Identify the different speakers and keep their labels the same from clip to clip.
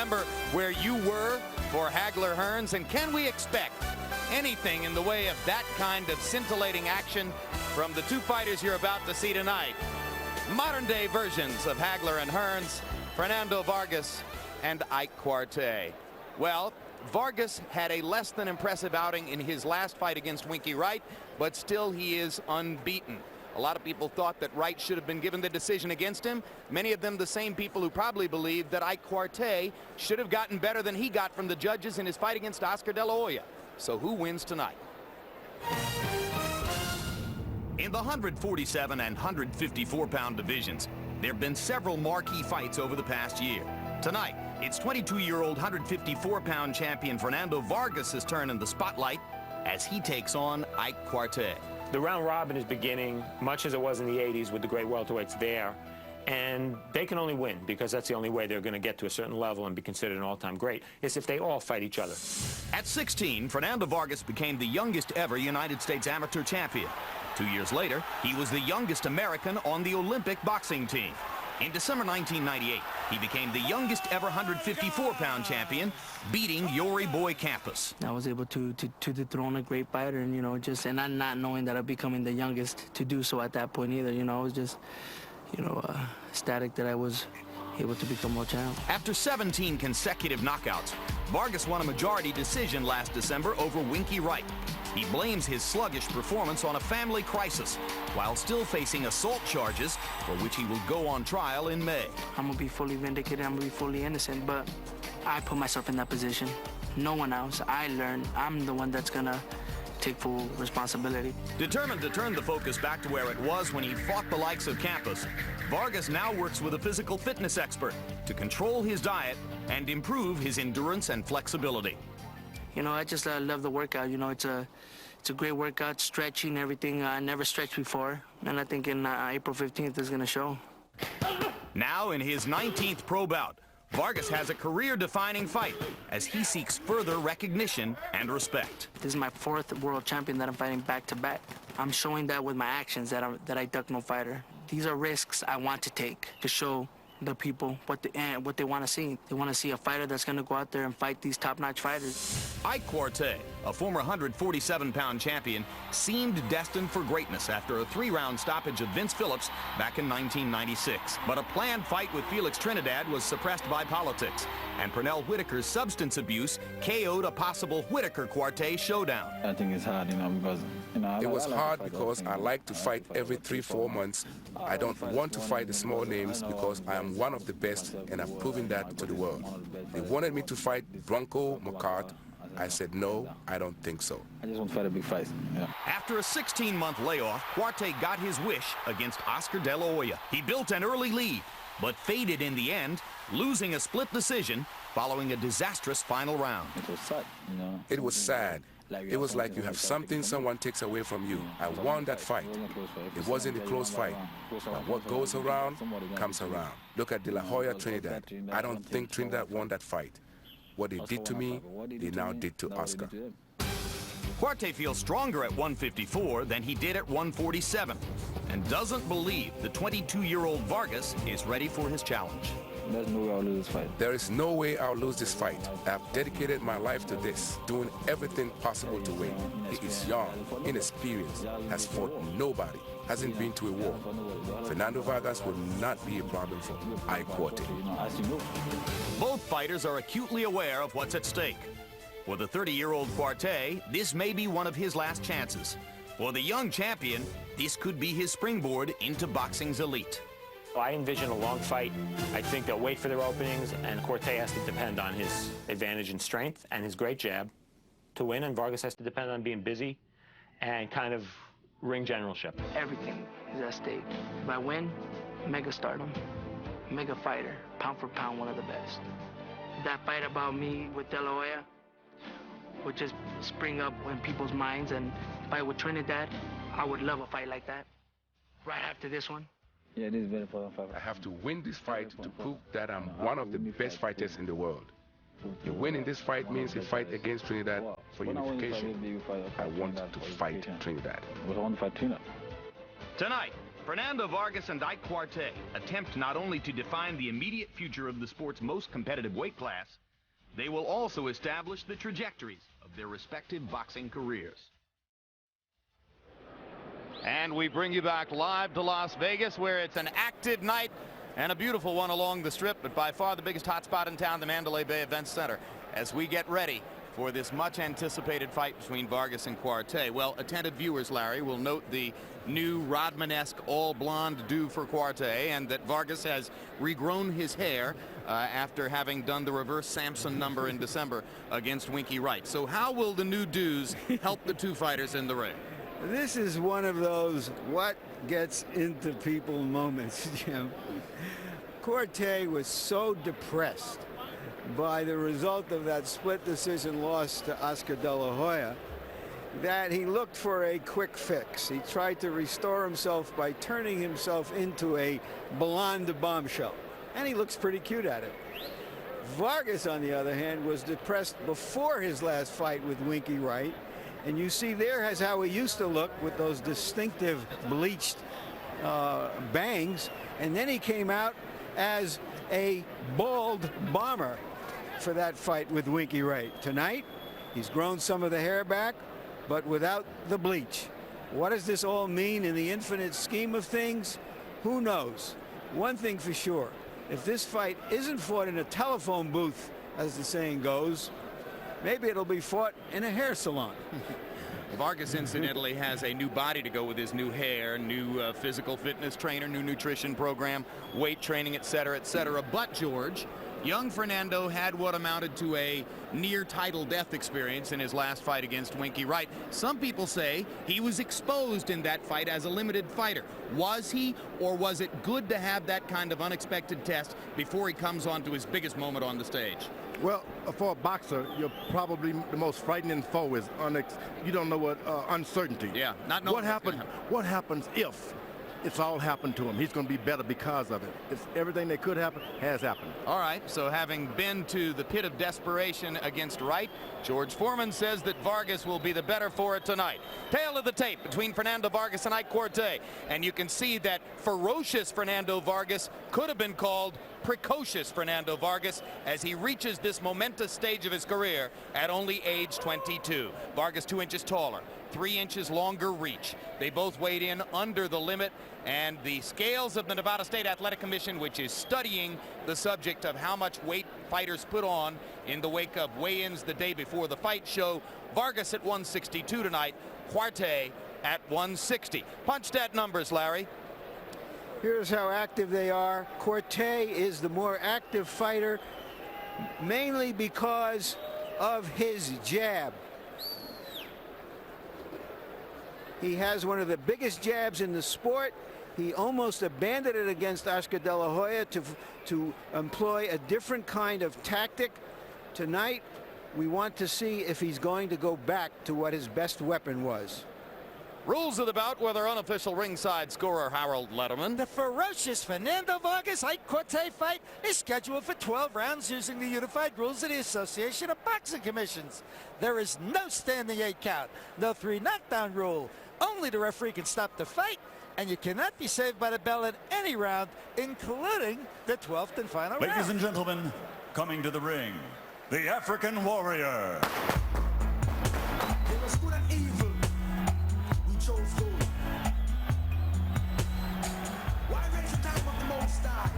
Speaker 1: remember where you were for Hagler-Hearns? And can we expect anything in the way of that kind of scintillating action from the two fighters you're about to see tonight? Modern-day versions of Hagler and Hearns, Fernando Vargas and Ike Quartey. Well, Vargas had a less than impressive outing in his last fight against Winky Wright, but still he is unbeaten. A lot of people thought that Wright should have been given the decision against him. Many of them the same people who probably believe that Ike Quartey should have gotten better than he got from the judges in his fight against Oscar De La Hoya. So who wins tonight?
Speaker 2: In the 147 and 154-pound divisions, there have been several marquee fights over the past year. Tonight, it's 22-year-old 154-pound champion Fernando Vargas' turn in the spotlight as he takes on Ike Quartey.
Speaker 3: The round robin is beginning, much as it was in the 80s with the great welterweights there, and they can only win because that's the only way they're going to get to a certain level and be considered an all-time great, is if they all fight each other.
Speaker 2: At 16, Fernando Vargas became the youngest ever United States amateur champion. 2 years later, he was the youngest American on the Olympic boxing team. In December 1998, he became the youngest ever 154-pound champion, beating Yori Boy Campos.
Speaker 4: I was able to dethrone a great fighter, and, you know, and I'm not knowing that I'm becoming the youngest to do so at that point either. You know, I was just, you know, ecstatic that I was able to become world champ.
Speaker 2: After 17 consecutive knockouts, Vargas won a majority decision last December over Winky Wright. He blames his sluggish performance on a family crisis, while still facing assault charges for which he will go on trial in May.
Speaker 4: I'm gonna be fully vindicated, I'm gonna be fully innocent, but I put myself in that position. No one else. I learned. I'm the one that's gonna take full responsibility.
Speaker 2: Determined to turn the focus back to where it was when he fought the likes of Campos, Vargas now works with a physical fitness expert to control his diet and improve his endurance and flexibility.
Speaker 4: You know, I just love the workout. You know, it's a great workout, stretching, everything. I never stretched before, and I think in April 15th is going to show.
Speaker 2: Now in his 19th pro bout, Vargas has a career-defining fight as he seeks further recognition and respect.
Speaker 4: This is my 4th world champion that I'm fighting back-to-back. I'm showing that with my actions that I duck no fighter. These are risks I want to take to show the people what they want to see. They want to see a fighter that's going to go out there and fight these top-notch fighters.
Speaker 2: Ike Quartey, a former 147-pound champion, seemed destined for greatness after a 3-round stoppage of Vince Phillips back in 1996. But a planned fight with Felix Trinidad was suppressed by politics, and Pernell Whitaker's substance abuse KO'd a possible Whitaker-Quartey showdown.
Speaker 5: I think it's hard, you know, because, you know,
Speaker 6: it was hard because I like to fight every 3-4 months. I don't want to fight the small names because I am one of the best, and I've proven that to the world. They wanted me to fight Bronco McCart. I said, no, I don't think so.
Speaker 5: I just want to fight a big fight. Yeah.
Speaker 2: After a 16-month layoff, Quartey got his wish against Oscar De La Hoya. He built an early lead, but faded in the end, losing a split decision following a disastrous final round.
Speaker 5: It was sad, you know.
Speaker 6: It was sad. It was like you have something someone takes away from you. I won that fight. It wasn't a close fight. But what goes around comes around. Look at De La Hoya Trinidad. I don't think Trinidad won that fight. What they did to me, they now did to Oscar.
Speaker 2: Quartey feels stronger at 154 than he did at 147 and doesn't believe the 22-year-old Vargas is ready for his challenge.
Speaker 5: There's no way I'll lose this fight.
Speaker 6: There is no way I'll lose this fight. I've dedicated my life to this, doing everything possible to win. He is young, inexperienced, has fought nobody, hasn't been to a war. Fernando Vargas will not be a problem for Ike Quartey.
Speaker 2: Both fighters are acutely aware of what's at stake. For the 30-year-old Quartey, this may be one of his last chances. For the young champion, this could be his springboard into boxing's elite.
Speaker 3: I envision a long fight. I think they'll wait for their openings, and Quartey has to depend on his advantage in strength and his great jab to win, and Vargas has to depend on being busy and kind of ring generalship.
Speaker 4: Everything is at stake. If I win, mega stardom, mega fighter, pound for pound, one of the best. That fight about me with De La Hoya would just spring up in people's minds, and fight with Trinidad, I would love a fight like that. Right after this one.
Speaker 5: Yeah, this is very important fight.
Speaker 6: I have to win this fight to prove that I'm one of the best fighters in the world. A win in this fight means a fight against Trinidad for unification. I want to fight Trinidad.
Speaker 2: Tonight, Fernando Vargas and Ike Quartey attempt not only to define the immediate future of the sport's most competitive weight class, they will also establish the trajectories of their respective boxing careers.
Speaker 1: And we bring you back live to Las Vegas, where it's an active night and a beautiful one along the Strip, but by far the biggest hotspot in town, the Mandalay Bay Event Center, as we get ready for this much anticipated fight between Vargas and Quartey. Well, attentive viewers, Larry, will note the new Rodman-esque all blonde do for Quartey, and that Vargas has regrown his hair after having done the reverse Samson number in December against Winky Wright. So how will the new do's help the two fighters in the ring?
Speaker 7: This is one of those what gets into people moments, Jim. Quartey was so depressed by the result of that split decision loss to Oscar De La Hoya that he looked for a quick fix. He tried to restore himself by turning himself into a blonde bombshell, and he looks pretty cute at it. Vargas, on the other hand, was depressed before his last fight with Winky Wright, and you see there is how he used to look with those distinctive bleached bangs, and then he came out as a bald bomber for that fight with Winky Wright. Tonight, he's grown some of the hair back, but without the bleach. What does this all mean in the infinite scheme of things? Who knows? One thing for sure, if this fight isn't fought in a telephone booth, as the saying goes, maybe it'll be fought in a hair salon.
Speaker 1: Vargas, incidentally, has a new body to go with his new hair, new physical fitness trainer, new nutrition program, weight training, etc., etc. But, George, young Fernando had what amounted to a near title death experience in his last fight against Winky Wright. Some people say he was exposed in that fight as a limited fighter. Was he, or was it good to have that kind of unexpected test before he comes on to his biggest moment on the stage?
Speaker 8: Well, for a boxer, you're probably the most frightening foe is you don't know what uncertainty.
Speaker 1: Yeah, not knowing
Speaker 8: what happens if it's all happened to him. He's going to be better because of it. Everything that could happen has happened.
Speaker 1: All right, so having been to the pit of desperation against Wright, George Foreman says that Vargas will be the better for it tonight. Tail of the tape between Fernando Vargas and Ike Quartey, and you can see that ferocious Fernando Vargas could have been called precocious Fernando Vargas as he reaches this momentous stage of his career at only age 22. Vargas 2 inches taller, 3 inches longer reach. They both weighed in under the limit, and the scales of the Nevada State Athletic Commission, which is studying the subject of how much weight fighters put on in the wake of weigh-ins the day before the fight, show Vargas at 162 tonight, Quartey at 160. Punch that numbers, Larry.
Speaker 7: Here's how active they are. Quartey is the more active fighter, mainly because of his jab. He has one of the biggest jabs in the sport. He almost abandoned it against Oscar De La Hoya to employ a different kind of tactic. Tonight, we want to see if he's going to go back to what his best weapon was.
Speaker 1: Rules of the bout with our unofficial ringside scorer, Harold Letterman.
Speaker 9: The ferocious Fernando Vargas-Ike Quartey fight is scheduled for 12 rounds using the unified rules of the Association of Boxing Commissions. There is no standing 8 count, no 3 knockdown rule. Only the referee can stop the fight, and you cannot be saved by the bell in any round, including the 12th and final round.
Speaker 10: Ladies and gentlemen, coming to the ring, the African Warrior.
Speaker 11: There was good and evil. We chose good. Why raise the time of the Most High,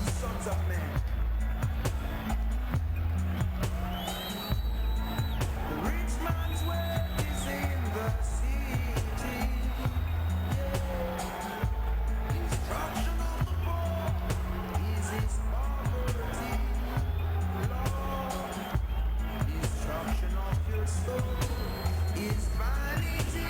Speaker 11: ye sons of men? The rich man's wealth is in the city. Destruction of the poor is his poverty. Lord, destruction of your soul is vanity.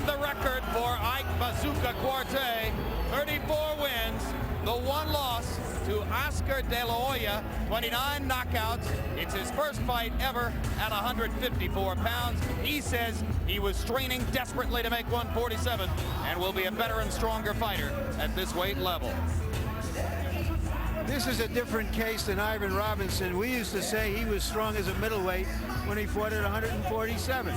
Speaker 1: And the record for Ike Bazooka Quartey, 34 wins, the one loss to Oscar De La Hoya, 29 knockouts. It's his first fight ever at 154 pounds. He says he was training desperately to make 147 and will be a better and stronger fighter at this weight level.
Speaker 7: This is a different case than Ivan Robinson. We used to say he was strong as a middleweight when he fought at 147.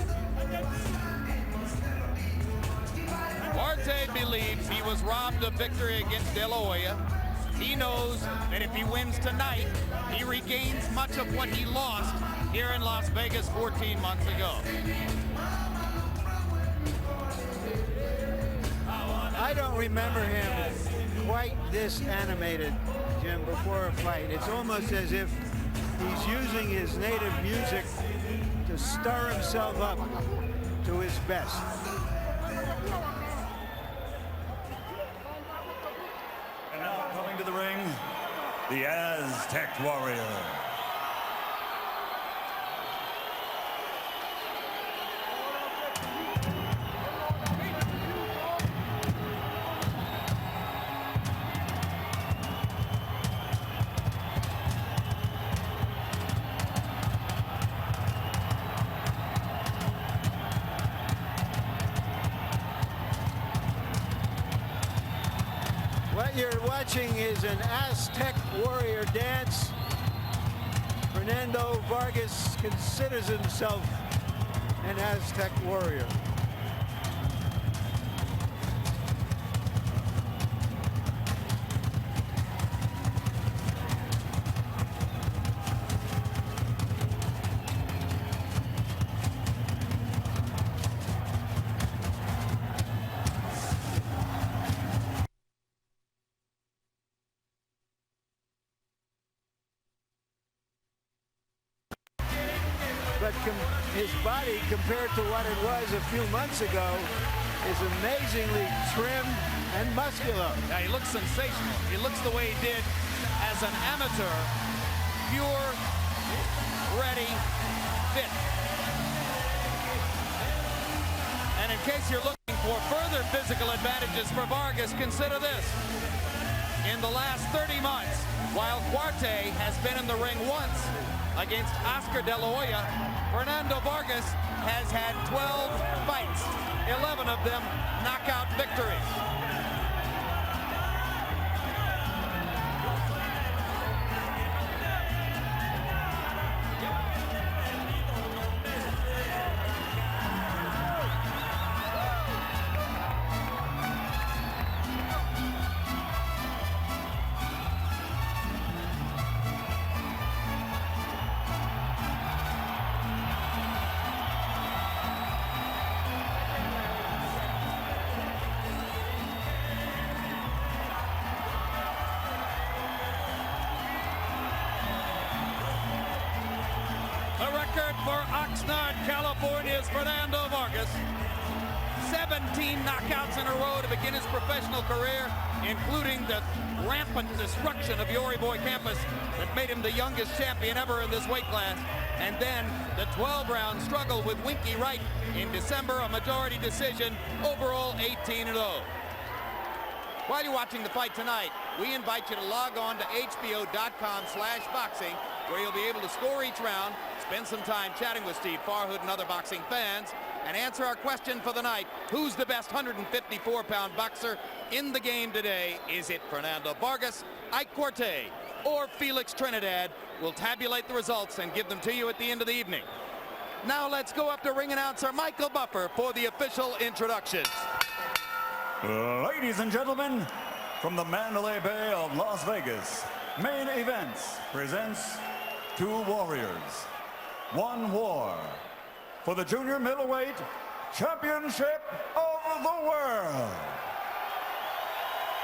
Speaker 1: Quartey believes he was robbed of victory against De La Hoya. He knows that if he wins tonight, he regains much of what he lost here in Las Vegas 14 months ago.
Speaker 7: I don't remember him quite this animated, Jim, before a fight. It's almost as if he's using his native music to stir himself up to his best.
Speaker 10: And now coming to the ring, the Aztec Warrior.
Speaker 7: What you're watching is an Aztec warrior dance. Fernando Vargas considers himself an Aztec warrior. But his body, compared to what it was a few months ago, is amazingly trim and muscular.
Speaker 1: Yeah, he looks sensational. He looks the way he did as an amateur. Pure, ready, fit. And in case you're looking for further physical advantages for Vargas, consider this. In the last 30 months, while Quartey has been in the ring once against Oscar De La Hoya, Fernando Vargas has had 12 fights, 11 of them knockout victories. For Oxnard, California's Fernando Vargas. 17 knockouts in a row to begin his professional career, including the rampant destruction of Yori Boy Campos that made him the youngest champion ever in this weight class. And then the 12-round struggle with Winky Wright in December, a majority decision, overall 18-0. While you're watching the fight tonight, we invite you to log on to hbo.com/boxing, where you'll be able to score each round, spend some time chatting with Steve Farhood and other boxing fans, and answer our question for the night: who's the best 154-pound boxer in the game today? Is it Fernando Vargas, Ike Quartey, or Felix Trinidad? We'll tabulate the results and give them to you at the end of the evening. Now let's go up to ring announcer Michael Buffer for the official introductions.
Speaker 10: Ladies and gentlemen, from the Mandalay Bay of Las Vegas, Main Events presents two warriors, one war for the Junior Middleweight Championship of the World.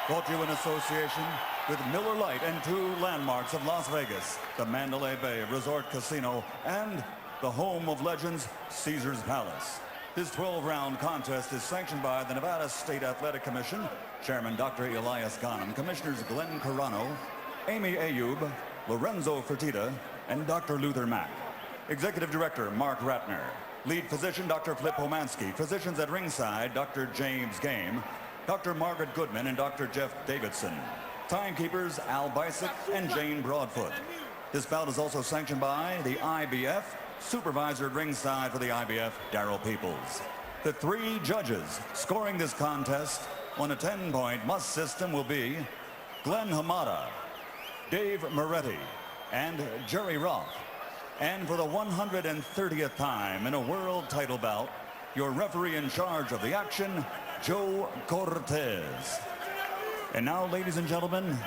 Speaker 10: Brought to you in association with Miller Lite and two landmarks of Las Vegas, the Mandalay Bay Resort Casino and the home of legends, Caesar's Palace. This 12-round contest is sanctioned by the Nevada State Athletic Commission, Chairman Dr. Elias Ghanem, Commissioners Glenn Carano, Amy Ayub, Lorenzo Fertitta, and Dr. Luther Mack. Executive Director Mark Ratner. Lead physician Dr. Flip Homansky. Physicians at ringside Dr. James Game, Dr. Margaret Goodman, and Dr. Jeff Davidson. Timekeepers Al Bicep and Jane Broadfoot. This bout is also sanctioned by the IBF. Supervisor at ringside for the IBF, Darryl Peoples. The 3 judges scoring this contest on a 10-point must system will be Glenn Hamada, Dave Moretti, and Jerry Roth. And for the 130th time in a world title bout, your referee in charge of the action, Joe Cortez. And now, ladies and gentlemen,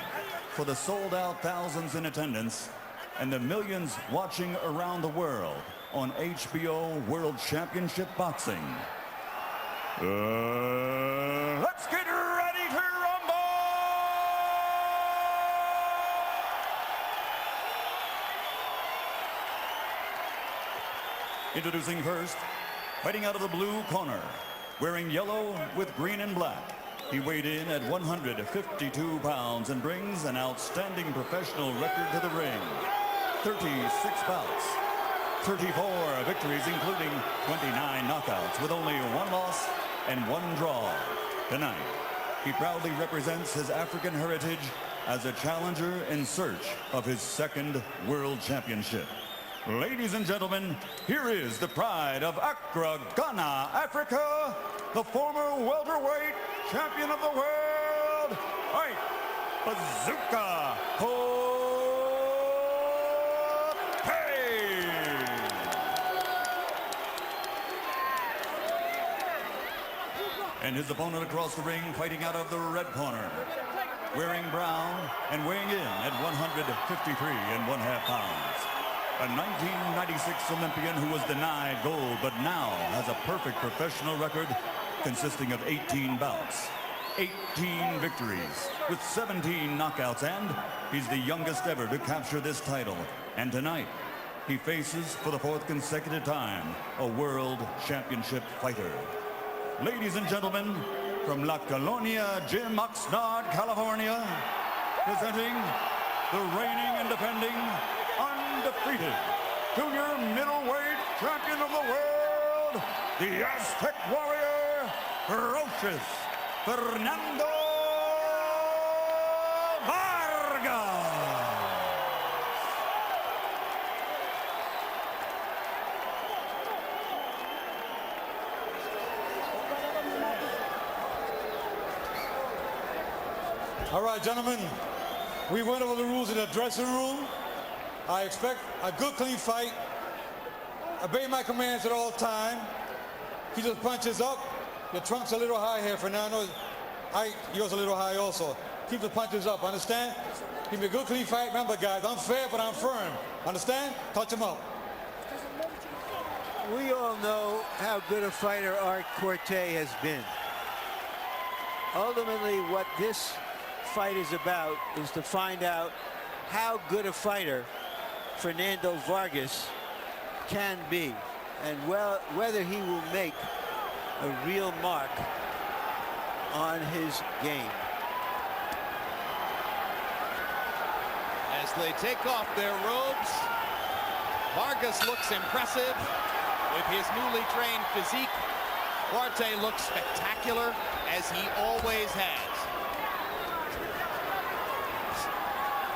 Speaker 10: for the sold-out thousands in attendance and the millions watching around the world on HBO World Championship Boxing, let's get ready to rumble! Introducing first, fighting out of the blue corner, wearing yellow with green and black. He weighed in at 152 pounds and brings an outstanding professional record to the ring. 36 bouts, 34 victories, including 29 knockouts, with only 1 loss and 1 draw. Tonight, he proudly represents his African heritage as a challenger in search of his 2nd world championship. Ladies and gentlemen, here is the pride of Accra, Ghana, Africa, the former welterweight champion of the world, Ike Bazooka Quartey. And his opponent across the ring, fighting out of the red corner, wearing brown and weighing in at 153.5 pounds. A 1996 Olympian who was denied gold, but now has a perfect professional record consisting of 18 bouts, 18 victories, with 17 knockouts, and he's the youngest ever to capture this title. And tonight, he faces, for the 4th consecutive time, a world championship fighter. Ladies and gentlemen, from La Colonia, Jim Oxnard, California, presenting the reigning and defending undefeated junior middleweight champion of the world, the Aztec warrior, ferocious Fernando Vargas.
Speaker 12: All right, gentlemen, we went over the rules in the dressing room. I expect a good, clean fight. Obey my commands at all time. He just punches up. Your trunk's a little high here, Fernando. Yours a little high also. Keep the punches up, understand? Give me a good, clean fight. Remember, guys, I'm fair, but I'm firm. Understand? Touch him up.
Speaker 7: We all know how good a fighter Ike Quartey has been. Ultimately, what this fight is about is to find out how good a fighter Fernando Vargas can be, and whether he will make a real mark on his game.
Speaker 1: As they take off their robes, Vargas looks impressive with his newly trained physique. Quartey looks spectacular, as he always has.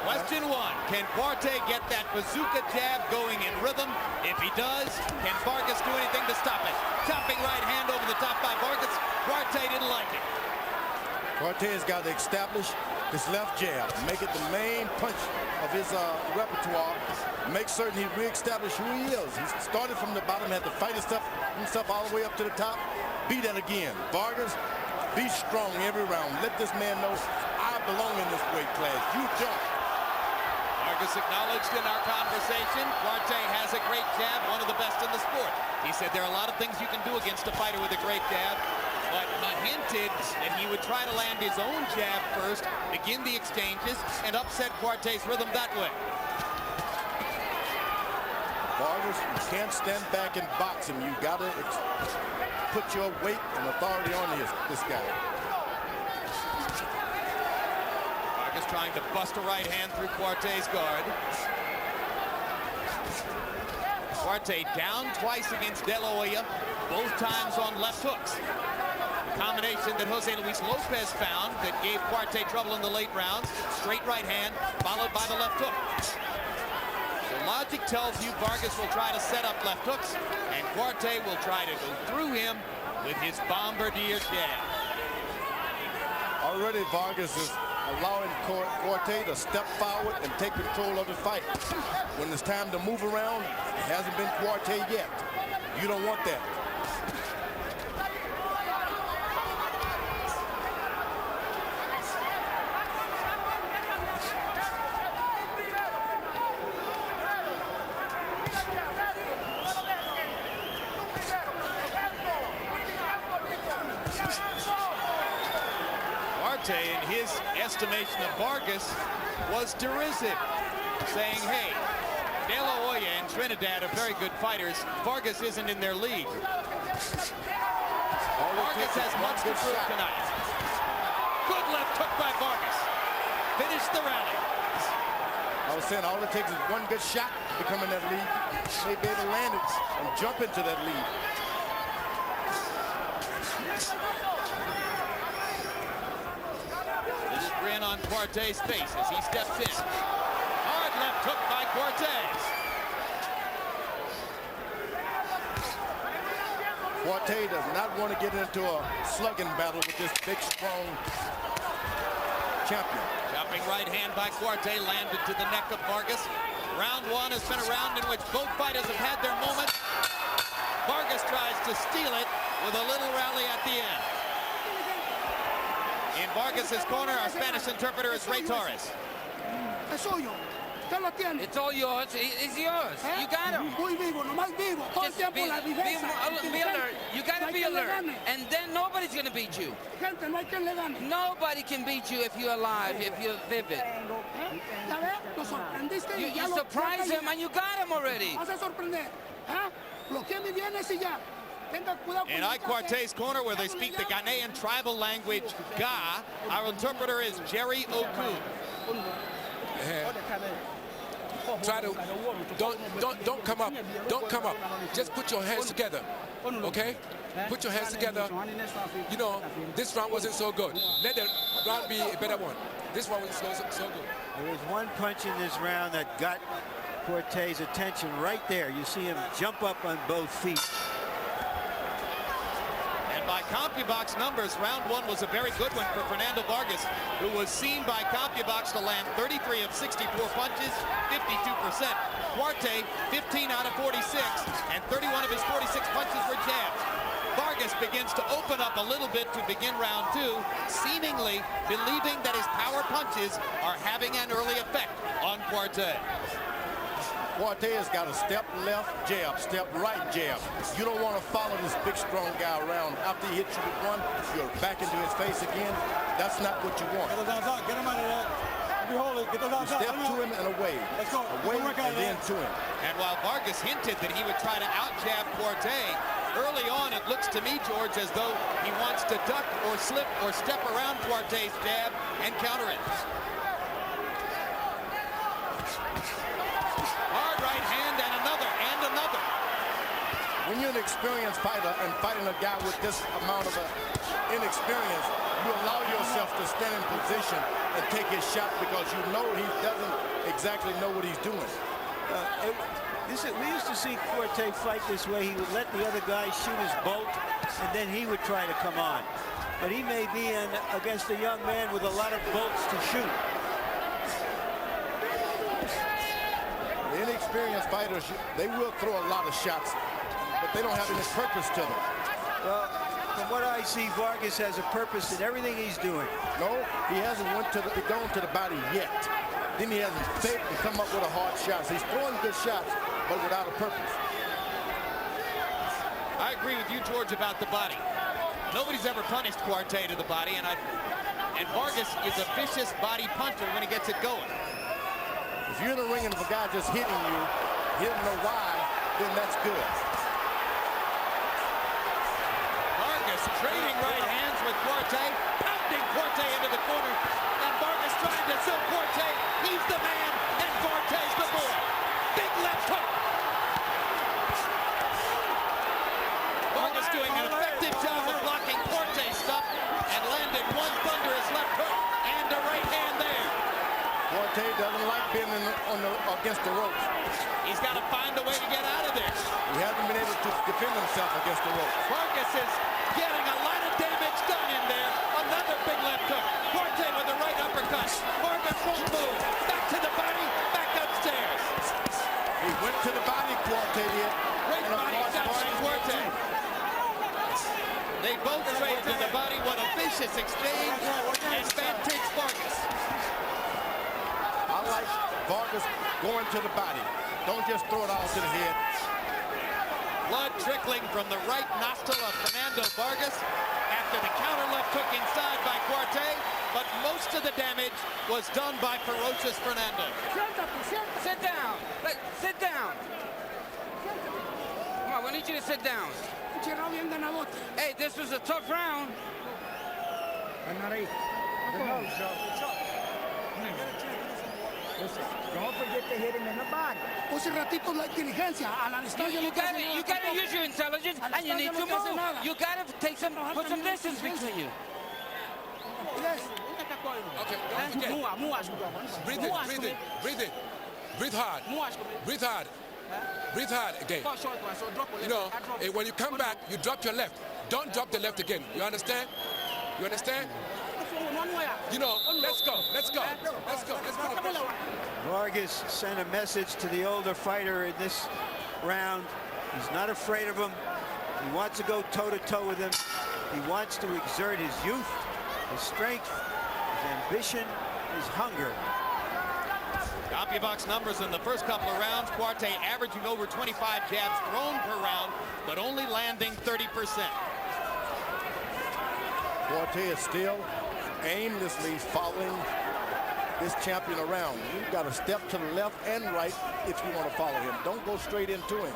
Speaker 1: Question 1, can Quartey get that bazooka jab going in rhythm? If he does, can Vargas do anything to stop it? Chopping right hand over the top by Vargas. Quartey didn't like it.
Speaker 8: Quartey's got to establish his left jab, make it the main punch of his repertoire, make certain he reestablishes who he is. He started from the bottom, had to fight himself all the way up to the top. Be that again. Vargas, be strong every round. Let this man know, I belong in this weight class. You don't.
Speaker 1: Vargas acknowledged in our conversation, Quartey has a great jab, one of the best in the sport. He said there are a lot of things you can do against a fighter with a great jab, but he hinted that he would try to land his own jab first, begin the exchanges, and upset Quartey's rhythm that way.
Speaker 8: Vargas, you can't stand back and box him. You got to put your weight and authority on this guy.
Speaker 1: Trying to bust a right hand through Quartey's guard. Quartey down twice against De La Hoya, both times on left hooks. combination that Jose Luis Lopez found that gave Quartey trouble in the late rounds. Straight right hand, followed by the left hook. So logic tells you Vargas will try to set up left hooks, and Quartey will try to go through him with his bombardier jab.
Speaker 8: Already Vargas is allowing Quartey to step forward and take control of the fight. When it's time to move around, it hasn't been Quartey yet. You don't want that.
Speaker 1: In his estimation of Vargas was derisive, saying, hey, De La Hoya and Trinidad are very good fighters. Vargas isn't in their league. Vargas has much to prove tonight. Good left hook by Vargas. Finished the rally.
Speaker 8: I was saying all it takes is one good shot to become in that lead. They be able to land it and jump into that lead.
Speaker 1: Grin on Quartey's face as he steps in. Hard left hook by Quartey.
Speaker 8: Quartey does not want to get into a slugging battle with this big, strong champion.
Speaker 1: Chopping right hand by Quartey landed to the neck of Vargas. Round one has been a round in which both fighters have had their moment. Vargas tries to steal it with a little rally at the end. In Vargas's corner, our Spanish interpreter is Ray Torres.
Speaker 13: It's all yours. It's yours. You got him. Just be alert. You got to be alert. And then nobody's going to beat you. Nobody can beat you if you're alive, if you're vivid. You surprised him and you got him already.
Speaker 1: In Ike Quartey's corner, where they speak the Ghanaian tribal language, Ga, our interpreter is Jerry Oku.
Speaker 6: Try to don't come up. Don't come up. Just put your hands together. Okay? Put your hands together. You know, this round wasn't so good. Let the round be a better one. This one was so good.
Speaker 7: There was one punch in this round that got Quartey's attention right there. You see him jump up on both feet.
Speaker 1: By CompuBox numbers, round one was a very good one for Fernando Vargas, who was seen by CompuBox to land 33 of 64 punches, 52%. Quartey, 15 out of 46, and 31 of his 46 punches were jabs. Vargas begins to open up a little bit to begin round two, seemingly believing that his power punches are having an early effect on Quartey.
Speaker 8: Quartey has got a step left jab, step right jab. You don't want to follow this big, strong guy around. After he hits you with one, you're back into his face again. That's not what you want.
Speaker 12: Get him out of there.
Speaker 8: You step to him and away. Away and then to him.
Speaker 1: And while Vargas hinted that he would try to out-jab Quartey, early on it looks to me, George, as though he wants to duck or slip or step around Quartey's jab and counter it. Hard right hand and another and another.
Speaker 8: When you're an experienced fighter and fighting a guy with this amount of inexperience, you allow yourself to stand in position and take his shot because you know he doesn't exactly know what he's doing.
Speaker 7: We used to see Quartey fight this way. He would let the other guy shoot his bolt, and then he would try to come on. But he may be against a young man with a lot of bolts to shoot.
Speaker 8: The inexperienced fighters, they will throw a lot of shots, but they don't have any purpose to them.
Speaker 7: Well, from what I see, Vargas has a purpose in everything he's doing.
Speaker 8: No, he hasn't gone to the body yet. Then he hasn't faked and come up with a hard shot. So he's throwing good shots, but without a purpose.
Speaker 1: I agree with you, George, about the body. Nobody's ever punished Quartey to the body, and Vargas is a vicious body puncher when he gets it going.
Speaker 8: If you're in the ring and if a guy just hitting you, he doesn't know why, then that's good.
Speaker 1: Vargas trading right hands with Quartey, pounding Quartey into the corner, and Vargas trying to sell Quartey. He's the man, and Quartey's the boy. Big left hook. Vargas doing an effective job of blocking Quartey. Quartey stuffed and landed one thunderous left hook and a right hand there.
Speaker 8: Quartey doesn't like being against the ropes.
Speaker 1: He's got to find a way to get out of this.
Speaker 8: He hasn't been able to defend himself against the ropes.
Speaker 1: Vargas is getting a lot of damage done in there. Another big left hook. Quartey with a right uppercut. Vargas won't move. Back to the body, back upstairs.
Speaker 8: He went to the body, Quartey did.
Speaker 1: Great body shot by Quartey. They both straight to the body. What a vicious exchange. Advantage Vargas.
Speaker 8: I like Vargas going to the body. Don't just throw it all to the head.
Speaker 1: Blood trickling from the right nostril of Fernando Vargas after the counter left hook inside by Quartey, but most of the damage was done by ferocious Fernando.
Speaker 13: Sit down. Sit down. Come on, we need you to sit down. Hey, this was a tough round.
Speaker 11: Listen, don't forget to hit him in the body.
Speaker 13: You gotta use your intelligence, and you need to move. You gotta put some distance between you.
Speaker 11: Yes.
Speaker 6: Okay, don't forget. Breathe in, breathe in, breathe in. Breathe hard. Breathe hard. Breathe hard again. You know, when you come back, you drop your left. Don't drop the left again. You understand? You understand? You know, let's go, let's go, let's go, let's go.
Speaker 7: Vargas sent a message to the older fighter in this round. He's not afraid of him. He wants to go toe-to-toe with him. He wants to exert his youth, his strength, his ambition, his hunger.
Speaker 1: CompuBox numbers in the first couple of rounds. Quartey averaging over 25 jabs thrown per round, but only landing 30%.
Speaker 8: Quartey is still aimlessly following this champion around. You've got to step to the left and right if you want to follow him. Don't go straight into him.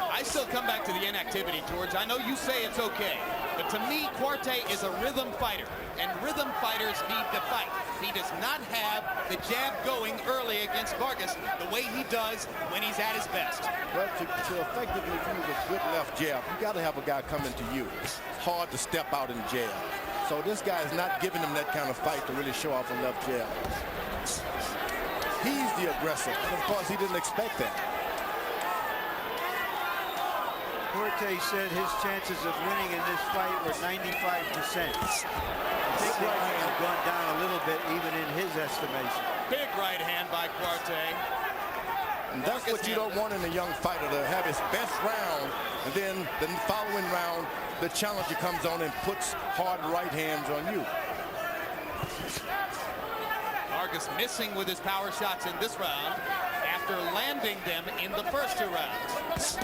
Speaker 1: I still come back to the inactivity, George. I know you say it's okay, but to me, Quartey is a rhythm fighter, and rhythm fighters need to fight. He does not have the jab going early against Vargas the way he does when he's at his best.
Speaker 8: Well, to effectively use a good left jab, you got to have a guy coming to you. It's hard to step out and jab. So this guy is not giving him that kind of fight to really show off a left jab. He's the aggressor, and of course he didn't expect that.
Speaker 7: Quartey said his chances of winning in this fight were 95%. I think they might have gone down a little bit even in his estimation.
Speaker 1: Big right hand by Quartey.
Speaker 8: And that's what you don't want in a young fighter, to have his best round, and then the following round, the challenger comes on and puts hard right hands on you.
Speaker 1: Vargas missing with his power shots in this round after landing them in the first two rounds.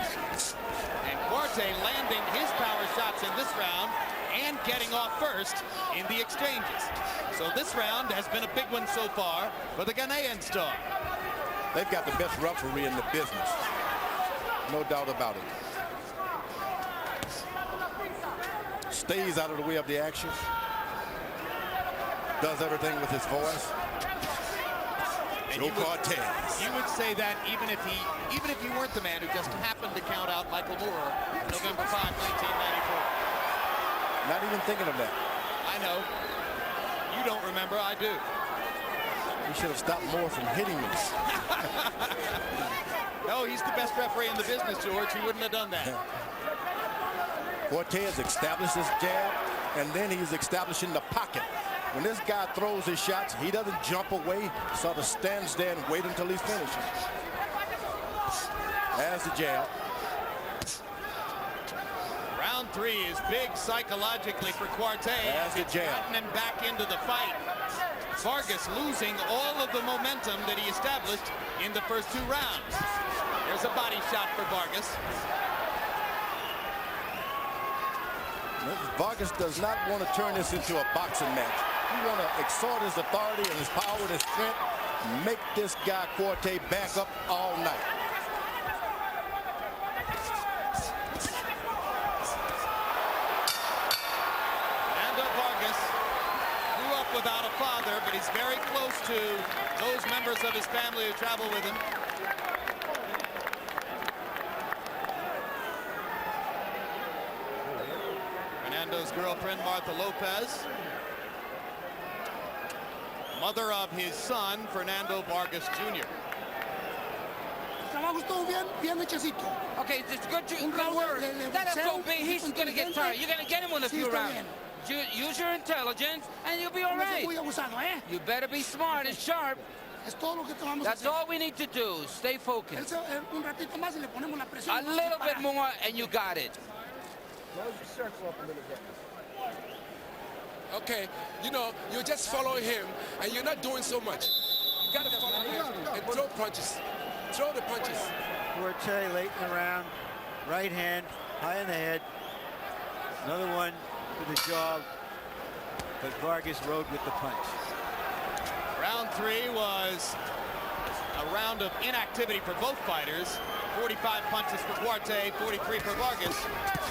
Speaker 1: And Quartey landing his power shots in this round and getting off first in the exchanges. So this round has been a big one so far for the Ghanaian star.
Speaker 8: They've got the best referee in the business. No doubt about it. Stays out of the way of the action. Does everything with his voice.
Speaker 1: And you would say that even if he weren't the man who just happened to count out Michael Moore November 5, 1994.
Speaker 8: Not even thinking of that.
Speaker 1: I know. You don't remember, I do.
Speaker 8: He should have stopped Moore from hitting me.
Speaker 1: No, he's the best referee in the business, George. He wouldn't have done that.
Speaker 8: Quartey has established his jab, and then he's establishing the pocket. When this guy throws his shots, he doesn't jump away, sort of stands there and wait until he's finished. As the jab.
Speaker 1: Round three is big psychologically for Quartey.
Speaker 8: As the jab.
Speaker 1: Gotten him back into the fight. Vargas losing all of the momentum that he established in the first two rounds. There's a body shot for Vargas.
Speaker 8: Vargas does not want to turn this into a boxing match. He want to exhort his authority and his power and his strength, make this guy Quartey back up all night.
Speaker 1: Fernando Vargas grew up without a father, but he's very close to those members of his family who travel with him. Fernando's girlfriend, Martha Lopez. Mother of his son, Fernando Vargas Jr.
Speaker 13: Okay, it's good work. Let us go big. He's going to get tired. You're going to get him in a few rounds. Use your intelligence, and you'll be all right. You better be smart and sharp. That's all we need to do. Stay focused. A little bit more, and you got it.
Speaker 6: Okay, you know, you're just following him, and you're not doing so much. You got to follow him and throw punches. Throw the punches.
Speaker 7: Quartey late in the round. Right hand, high in the head. Another one to the jaw. But Vargas rode with the punch.
Speaker 1: Round 3 was a round of inactivity for both fighters. 45 punches for Quartey, 43 for Vargas.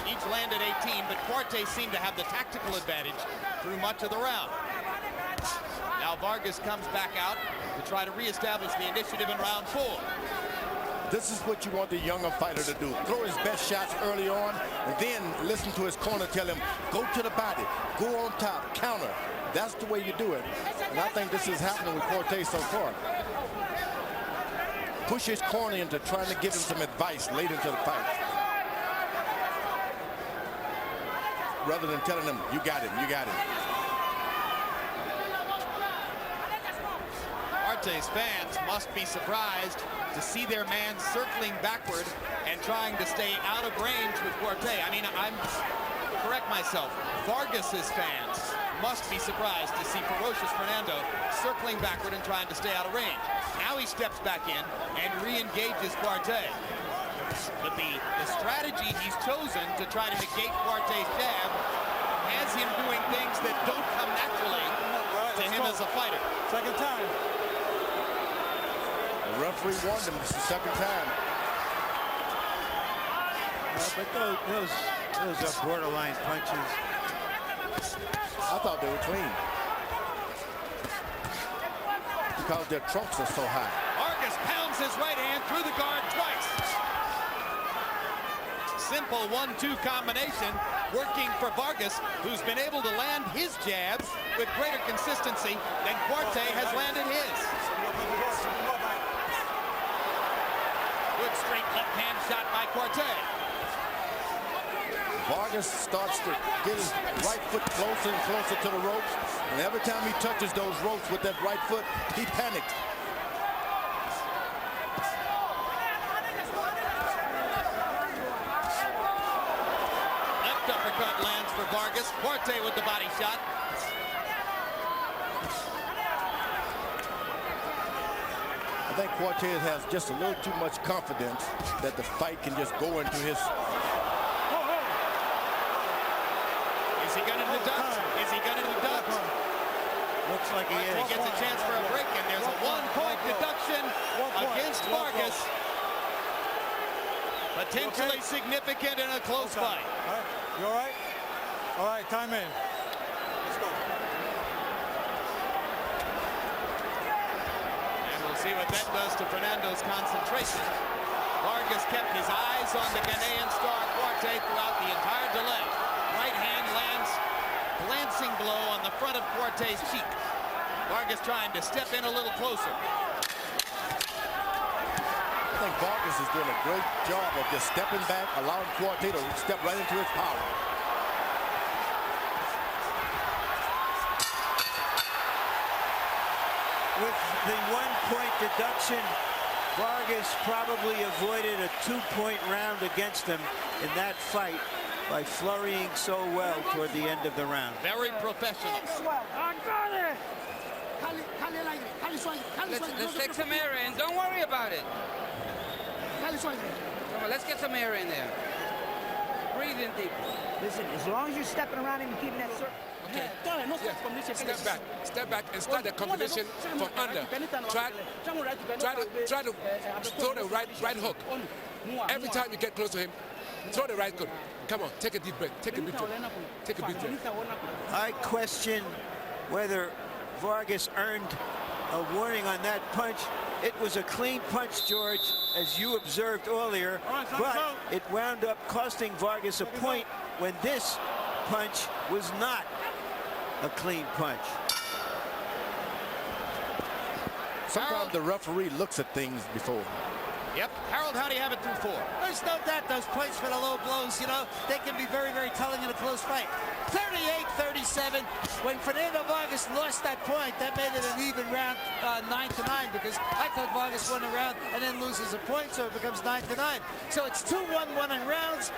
Speaker 1: Each landed 18, but Quartey seemed to have the tactical advantage through much of the round. Now Vargas comes back out to try to reestablish the initiative in round 4.
Speaker 8: This is what you want the younger fighter to do. Throw his best shots early on, and then listen to his corner tell him, go to the body, go on top, counter. That's the way you do it. And I think this is happening with Quartey so far. Push his corner into trying to give him some advice late into the fight. Rather than telling him, you got it, you got it.
Speaker 1: Quartey's fans must be surprised to see their man circling backward and trying to stay out of range with Quartey. I mean, correct myself. Vargas's fans must be surprised to see ferocious Fernando circling backward and trying to stay out of range. Now he steps back in and re-engages Quartey. But the strategy he's chosen to try to negate Quartey's jab has him doing things that don't come naturally to him as a fighter.
Speaker 12: Second time.
Speaker 8: The referee warned him. It's the second time.
Speaker 7: But those are borderline punches.
Speaker 8: I thought they were clean. Because their trunks are so high.
Speaker 1: Vargas pounds his right hand through the guard twice. Simple 1-2 combination working for Vargas, who's been able to land his jabs with greater consistency than Quartey has landed his. Good straight left hand shot by Quartey.
Speaker 8: Vargas starts to get his right foot closer and closer to the ropes. And every time he touches those ropes with that right foot, he panicked.
Speaker 1: Left uppercut lands for Vargas. Quartey with the body shot.
Speaker 8: I think Quartey has just a little too much confidence that the fight can just go into his...
Speaker 1: Is he going to deduct? Is he going to deduct?
Speaker 7: Looks like he is.
Speaker 1: He gets a chance for a break, and there's a 1-point deduction against Vargas. Potentially significant in a close fight.
Speaker 12: All right. You all right? All right, time in. Let's go.
Speaker 1: And we'll see what that does to Fernando's concentration. Vargas kept his eyes on the Ghanaian star Quartey throughout the entire delay. Right hand lands, glancing blow on the front of Quartey's cheek. Vargas trying to step in a little closer.
Speaker 8: I think Vargas is doing a great job of just stepping back, allowing Quartey to step right into his power.
Speaker 7: With the 1-point deduction, Vargas probably avoided a 2-point round against him in that fight by flurrying so well toward the end of the round.
Speaker 1: Very professional.
Speaker 13: Let's take some air in. Don't worry about it. Come on, let's get some air in there. Breathe in deep.
Speaker 14: Listen, as long as you're stepping around him and keeping that circle.
Speaker 6: Okay. Step back and start the combination from under. Try to throw the right hook. Every time you get close to him, throw the right hook. Come on, take a deep breath. Take a deep breath. Take a deep breath.
Speaker 7: I question whether Vargas earned a warning on that punch. It was a clean punch, George, as you observed earlier, but it wound up costing Vargas a point when this punch was not a clean punch.
Speaker 8: Sometimes the referee looks at things before.
Speaker 1: Yep. Harold, how do you have it through 4?
Speaker 9: There's no doubt those points for the low blows, you know, they can be very, very telling in a close fight. 38-37. When Fernando Vargas lost that point, that made it an even round, 9-9, because I thought Vargas won a round and then loses a point, so it becomes 9-9. So it's 2-1-1 in rounds.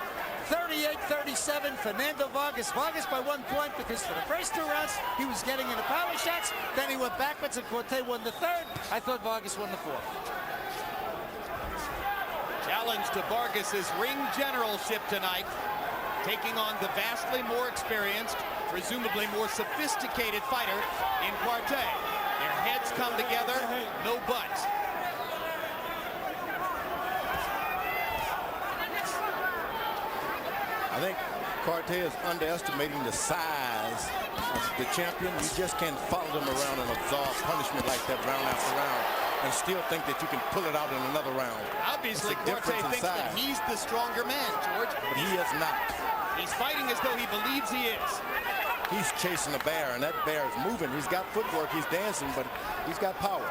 Speaker 9: 38-37, Fernando Vargas. Vargas by 1 point, because for the first 2 rounds, he was getting into power shots. Then he went backwards, and Quartey won the 3rd. I thought Vargas won the 4th.
Speaker 1: Challenge to Vargas's ring generalship tonight, taking on the vastly more experienced, presumably more sophisticated fighter in Quartey. Their heads come together, no buts.
Speaker 8: I think Quartey is underestimating the size of the champion. You just can't follow them around and absorb punishment like that round after round and still think that you can pull it out in another round.
Speaker 1: Obviously, Quartey thinks that he's the stronger man, George.
Speaker 8: But he is not.
Speaker 1: He's fighting as though he believes he is.
Speaker 8: He's chasing a bear, and that bear is moving. He's got footwork, he's dancing, but he's got power.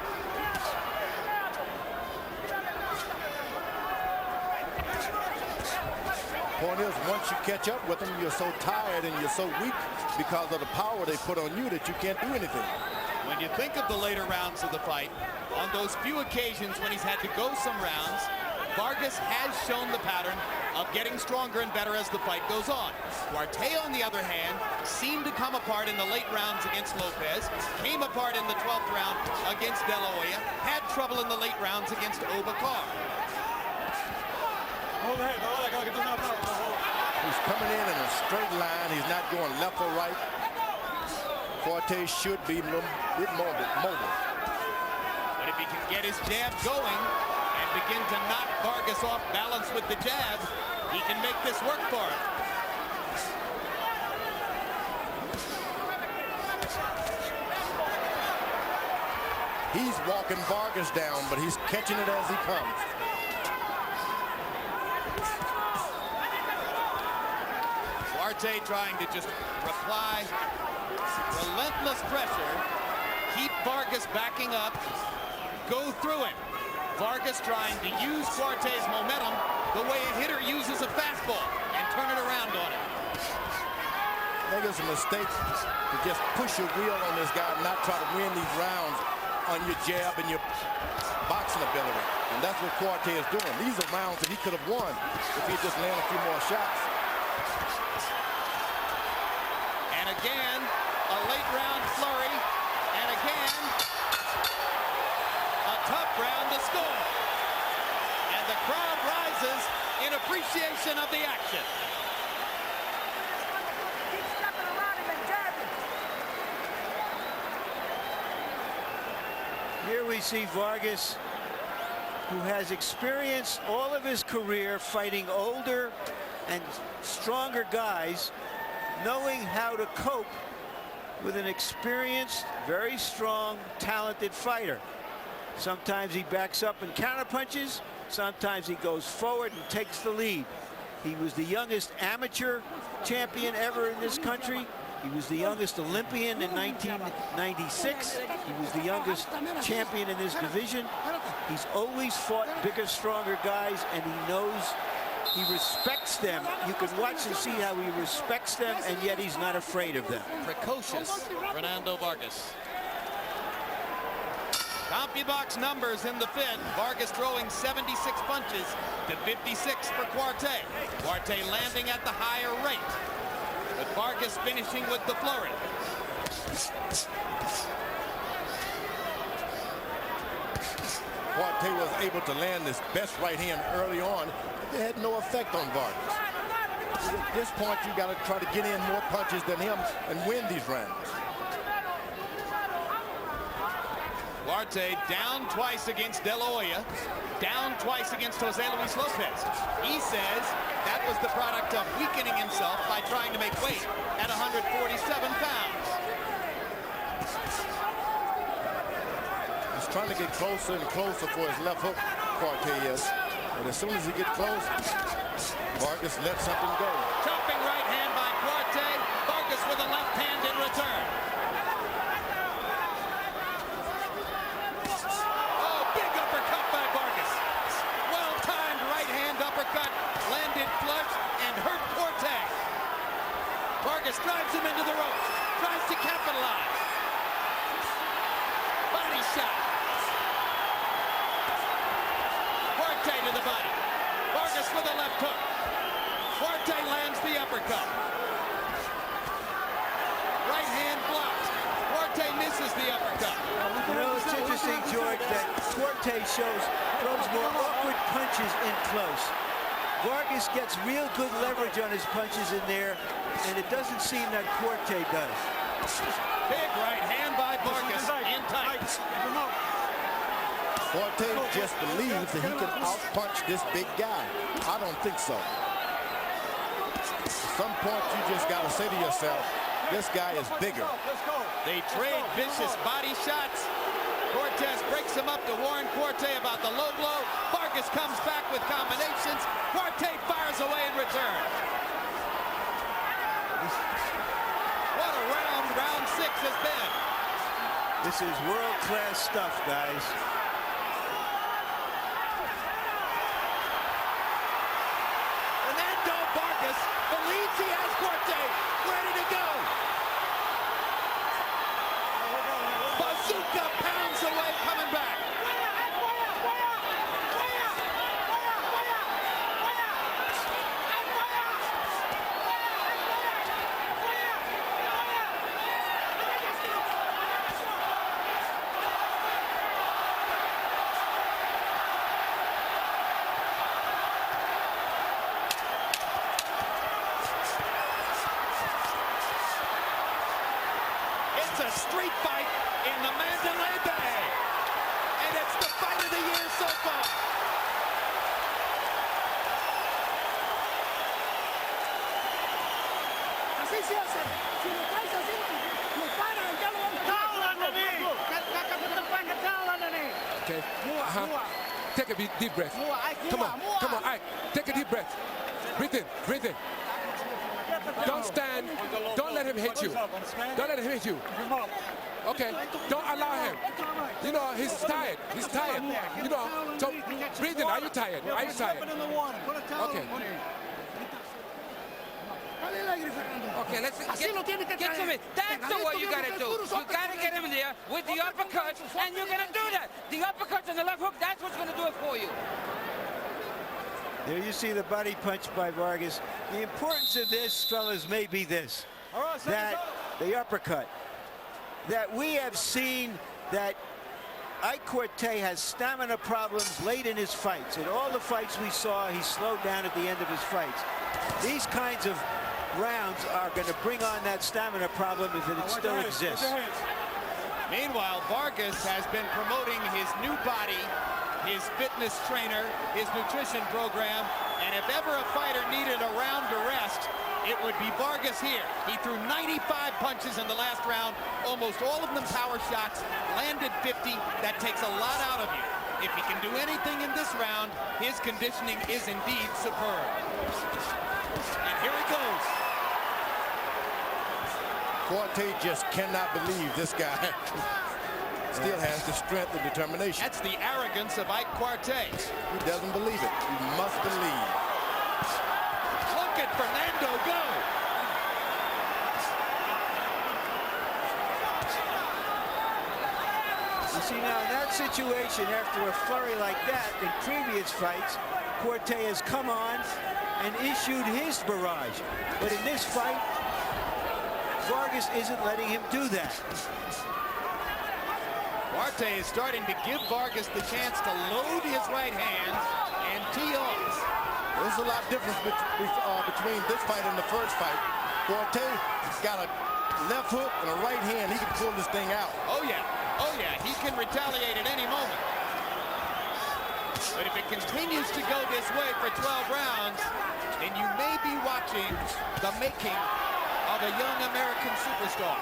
Speaker 8: Point is, once you catch up with them, you're so tired and you're so weak because of the power they put on you that you can't do anything.
Speaker 1: When you think of the later rounds of the fight, on those few occasions when he's had to go some rounds, Vargas has shown the pattern of getting stronger and better as the fight goes on. Quartey, on the other hand, seemed to come apart in the late rounds against Lopez, came apart in the 12th round against De La Hoya, had trouble in the late rounds against Obakar.
Speaker 8: He's coming in a straight line. He's not going left or right. Quartey should be a little bit more mobile.
Speaker 1: But if he can get his jab going and begin to knock Vargas off balance with the jab, he can make this work for him.
Speaker 8: He's walking Vargas down, but he's catching it as he comes.
Speaker 1: Quartey trying to just reply. Relentless pressure. Keep Vargas backing up. Go through him. Vargas trying to use Quartey's momentum the way a hitter uses a fastball and turn it around on him.
Speaker 8: I think it's a mistake to just push your wheel on this guy and not try to win these rounds on your jab and your boxing ability. And that's what Quartey is doing. These are rounds that he could have won if he just landed a few more shots.
Speaker 1: And again, a late round flurry. And again, a tough round to score. And the crowd rises in appreciation of the action.
Speaker 7: Here we see Vargas, who has experienced all of his career fighting older and stronger guys, knowing how to cope with an experienced, very strong, talented fighter. Sometimes he backs up and counterpunches. Sometimes he goes forward and takes the lead. He was the youngest amateur champion ever in this country. He was the youngest Olympian in 1996. He was the youngest champion in this division. He's always fought bigger, stronger guys, and he knows, he respects them. You can watch and see how he respects them, and yet he's not afraid of them.
Speaker 1: Precocious Fernando Vargas. CompuBox numbers in the fifth. Vargas throwing 76 punches to 56 for Quartey. Quartey landing at the higher rate, with Vargas finishing with the flurry.
Speaker 8: Quartey was able to land his best right hand early on. It had no effect on Vargas. At this point, you got to try to get in more punches than him and win these rounds.
Speaker 1: Quartey down twice against De La Hoya, down twice against Jose Luis Lopez. He says that was the product of weakening himself by trying to make weight at 147 pounds.
Speaker 8: He's trying to get closer and closer for his left hook, Quartey is. But as soon as he gets close, Vargas lets something go.
Speaker 1: Chopping right hand by Quartey. with a left hand in return. Oh, big uppercut by Vargas. Well-timed right-hand uppercut landed flush and hurt Quartey. Vargas drives him into the ropes, tries to capitalize. Body shot. Quartey to the body. Vargas with a left hook. Quartey lands the uppercut. Right hand blocked. Quartey misses the uppercut.
Speaker 7: You know, it's interesting, George, that Quartey throws more awkward punches in close. Vargas gets real good leverage on his punches in there, and it doesn't seem that Quartey does.
Speaker 1: Big right hand by Vargas in tight.
Speaker 8: Quartey just believes that he can outpunch this big guy. I don't think so. At some point, you just got to say to yourself, this guy is bigger.
Speaker 1: They trade vicious body shots. Cortez breaks him up to warn Quartey about the low blow. Vargas comes back with combinations. Quartey fires away in return. What a round 6 has been.
Speaker 7: This is world-class stuff, guys.
Speaker 1: Fernando Vargas believes he has Quartey ready to go. Bazooka pounds away, coming back. It's a street fight in the Mandalay Bay, and it's the fight of the year so far.
Speaker 11: Así se hace. Si lo traes así, lo paran, ya lo vamos a
Speaker 6: Okay. Take a deep breath. Come on, Ike. Take a deep breath. Breathe in, breathe in. Don't stand. Don't let him hit you. Don't let him hit you. Okay. Don't allow him. You know, he's tired. He's tired. You know, so breathe in. Are you tired? Are you tired? Okay.
Speaker 13: Okay, let's get to it. That's the way you gotta do. You gotta get him there with the uppercut, and you're gonna do that. The uppercut and the left hook, that's what's gonna do it for you.
Speaker 7: There you see the body punch by Vargas. The importance of this, fellas, may be this. That the uppercut. That we have seen that Ike Quartey has stamina problems late in his fights. In all the fights we saw, he slowed down at the end of his fights. These kinds of rounds are going to bring on that stamina problem if it still exists.
Speaker 1: Meanwhile, Vargas has been promoting his new body, his fitness trainer, his nutrition program, and if ever a fighter needed a round to rest, it would be Vargas here. He threw 95 punches in the last round, almost all of them power shots, landed 50. That takes a lot out of you. If he can do anything in this round, his conditioning is indeed superb. And here he goes.
Speaker 8: Quartey just cannot believe this guy still has the strength and determination.
Speaker 1: That's the arrogance of Ike Quartey.
Speaker 8: He doesn't believe it. He must believe.
Speaker 1: Look at Fernando go.
Speaker 7: You see, now in that situation, after a flurry like that in previous fights, Quartey has come on and issued his barrage. But in this fight, Vargas isn't letting him do that.
Speaker 1: Quartey is starting to give Vargas the chance to load his right hand and tee off.
Speaker 8: There's a lot of difference between this fight and the first fight. Quartey got a left hook and a right hand. He can pull this thing out.
Speaker 1: Oh, yeah. Oh, yeah. He can retaliate at any moment. But if it continues to go this way for 12 rounds, then you may be watching the making of a young American superstar.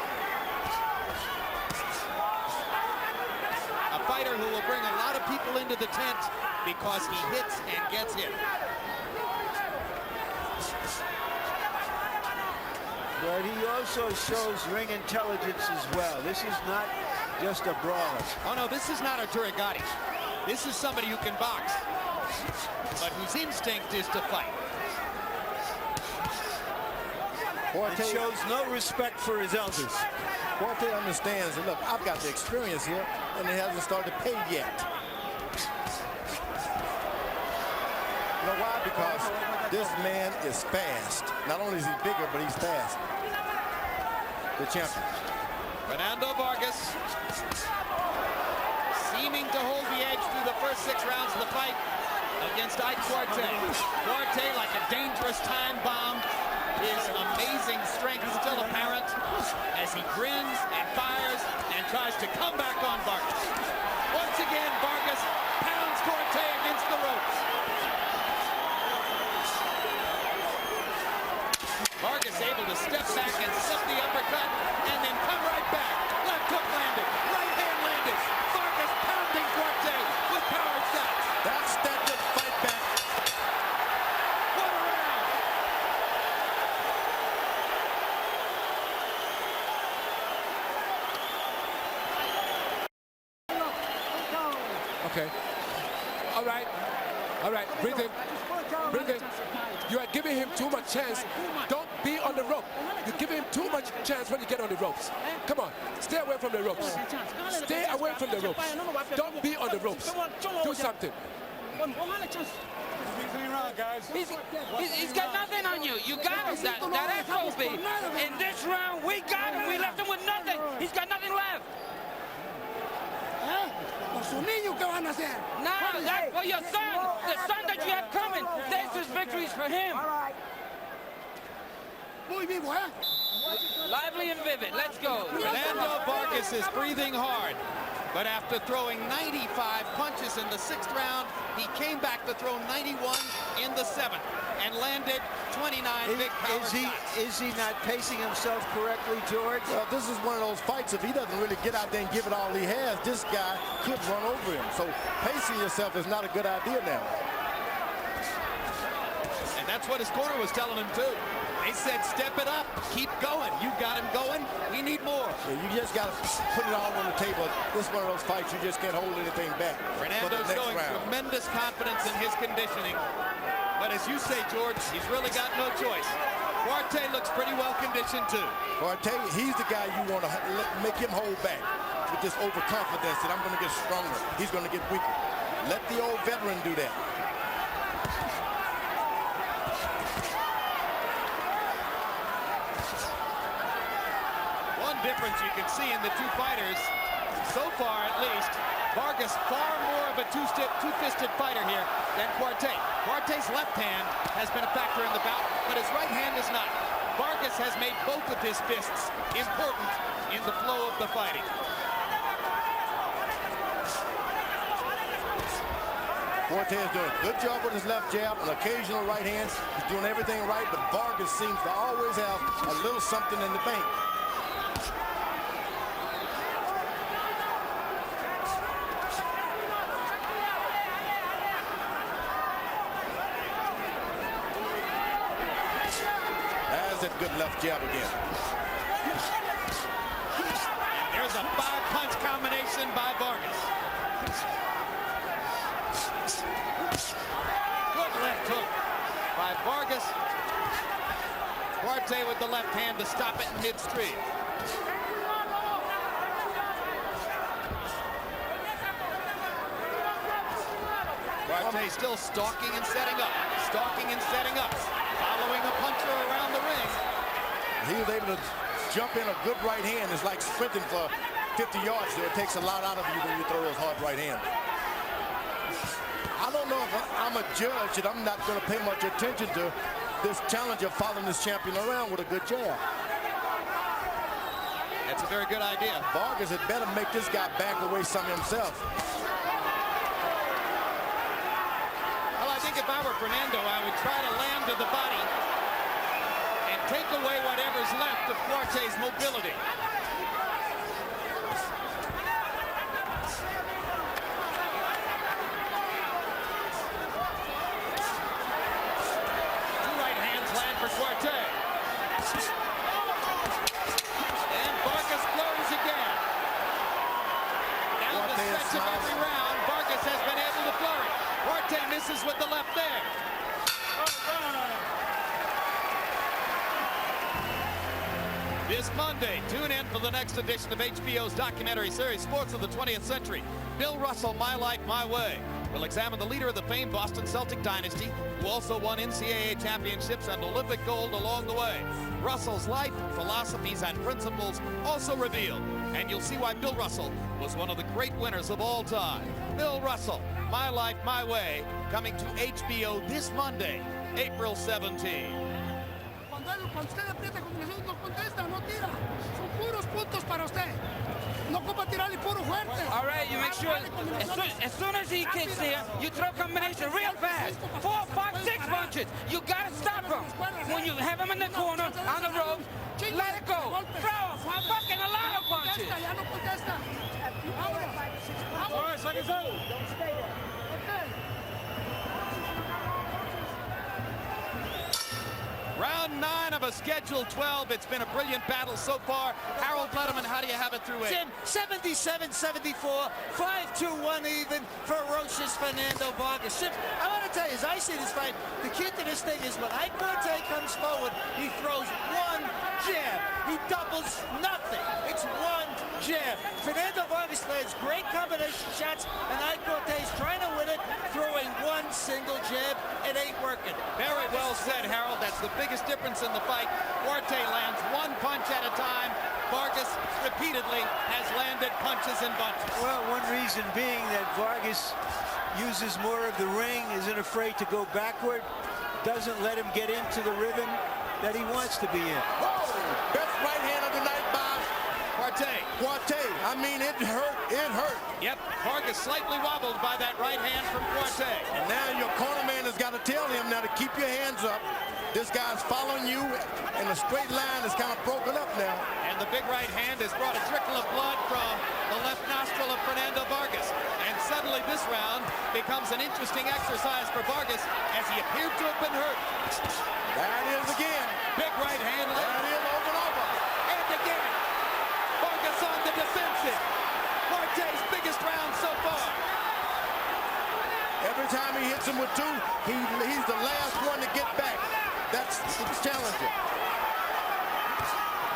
Speaker 1: A fighter who will bring a lot of people into the tent because he hits and gets hit.
Speaker 7: But he also shows ring intelligence as well. This is not just a brawler.
Speaker 1: Oh, no, this is not a Durigati. This is somebody who can box, but whose instinct is to fight.
Speaker 7: It shows no respect for his elders.
Speaker 8: Quartey understands that, look, I've got the experience here, and it hasn't started to pay yet. You know why? Because this man is fast. Not only is he bigger, but he's fast. The champion.
Speaker 1: Fernando Vargas seeming to hold the edge through the first 6 rounds of the fight against Ike Quartey. Quartey, like a dangerous time bomb, his amazing strength still apparent as he grins and fires and tries to come back on Vargas. Once again, Vargas pounds Quartey against the ropes. Vargas able to step back and slip the uppercut and then come right back. Left hook landed, right hand landed. Vargas pounding Quartey with power shots.
Speaker 8: That's that good fight back.
Speaker 1: What a round!
Speaker 6: Okay. All right. All right. Breathe in. Breathe in. You are giving him too much chance. Don't be on the rope. You're giving him too much chance when you get on the ropes. Come on. Stay away from the ropes. Stay away from the ropes. Don't be on the ropes. Do something.
Speaker 13: He's got nothing on you. You got him. That FOB. In this round, we got him. We left him with nothing. He's got nothing left. Now, that's for your son. The son that you have coming. There's his victories for him. Lively and vivid. Let's go.
Speaker 1: Fernando Vargas is breathing hard, but after throwing 95 punches in the 6th round, he came back to throw 91 in the 7th and landed 29 big power shots.
Speaker 7: Is he not pacing himself correctly, George?
Speaker 8: Well, this is one of those fights. If he doesn't really get out there and give it all he has, this guy could run over him. So pacing yourself is not a good idea now.
Speaker 1: And that's what his corner was telling him, too. They said, step it up, keep going. You got him going, we need more.
Speaker 8: Yeah, you just got to put it all on the table. This is one of those fights you just can't hold anything back.
Speaker 1: Fernando's showing tremendous confidence in his conditioning. But as you say, George, he's really got no choice. Quartey looks pretty well conditioned, too.
Speaker 8: Quartey, he's the guy you want to make him hold back with this overconfidence that I'm going to get stronger. He's going to get weaker. Let the old veteran do that.
Speaker 1: Difference you can see in the 2 fighters so far, at least. Vargas far more of a two-fisted fighter here than Quartey. Quartey's left hand has been a factor in the bout, but his right hand is not. Vargas has made both of his fists important in the flow of the fighting.
Speaker 8: Quartey is doing a good job with his left jab, an occasional right hand. He's doing everything right, but Vargas seems to always have a little something in the bank. That good left jab again.
Speaker 1: There's a 5-punch combination by Vargas. Good left hook by Vargas. Quartey with the left hand to stop it in midstream. Quartey still stalking and setting up. Stalking and setting up. Following a puncher around the ring.
Speaker 8: He was able to jump in a good right hand. It's like sprinting for 50 yards there. It takes a lot out of you when you throw those hard right hands. I don't know if I'm a judge and I'm not going to pay much attention to this challenger following this champion around with a good jab.
Speaker 1: That's a very good idea.
Speaker 8: Vargas had better make this guy back away some himself.
Speaker 1: Well, I think if I were Fernando, I would try to land to the body and take away whatever's left of Quartey's mobility. Two right hands land for Quartey. This Monday, tune in for the next edition of HBO's documentary series, Sports of the 20th Century. Bill Russell, My Life, My Way. We'll examine the leader of the famed Boston Celtic dynasty, who also won NCAA championships and Olympic gold along the way. Russell's life, philosophies, and principles also revealed. And you'll see why Bill Russell was one of the great winners of all time. Bill Russell, My Life, My Way, coming to HBO this Monday, April 17.
Speaker 11: Cuando usted aprieta combinación, no contesta, no tira. Son puros puntos para usted. No ocupa tirar y puro fuerte.
Speaker 13: All right, you make sure as soon as he kicks there, you throw combination real fast. 4, 5, 6 punches. You gotta stop him. When you have him in the corner, on the ropes, let it go. Throw fucking a lot of punches.
Speaker 11: Ya no contesta.
Speaker 12: All right, seconds out.
Speaker 11: Don't stay there. Okay.
Speaker 1: Round 9 of a scheduled 12. It's been a brilliant battle so far. Harold Letterman, how do you have it through 8?
Speaker 9: Tim, 77-74, 5-2-1 even, ferocious Fernando Vargas. Tim, I want to tell you, as I see this fight, the key to this thing is when Ike Quartey comes forward, he throws one jab. He doubles nothing. It's one jab. Fernando Vargas lands great combination shots, and Ike Quartey's trying to win it, throwing one single jab. It ain't working.
Speaker 1: Very well said, Harold. That's the biggest difference in the fight. Quartey lands one punch at a time. Vargas repeatedly has landed punches and bunches.
Speaker 7: Well, one reason being that Vargas uses more of the ring, isn't afraid to go backward, doesn't let him get into the rhythm that he wants to be in.
Speaker 8: Whoa! Best right hand of the night by Quartey. I mean, it hurt. It hurt.
Speaker 1: Yep, Vargas slightly wobbled by that right hand from Quartey.
Speaker 8: And now your corner man has got to tell him now to keep your hands up. This guy's following you, and the straight line is kind of broken up now.
Speaker 1: And the big right hand has brought a trickle of blood from the left nostril of Fernando Vargas. And suddenly this round becomes an interesting exercise for Vargas as he appeared to have been hurt.
Speaker 8: There it is again.
Speaker 1: Big right hand.
Speaker 8: There it is over and over.
Speaker 1: And again. Vargas on the defensive. Quartey's biggest round so far.
Speaker 8: Every time he hits him with two, he's the last one to get back. That's challenging.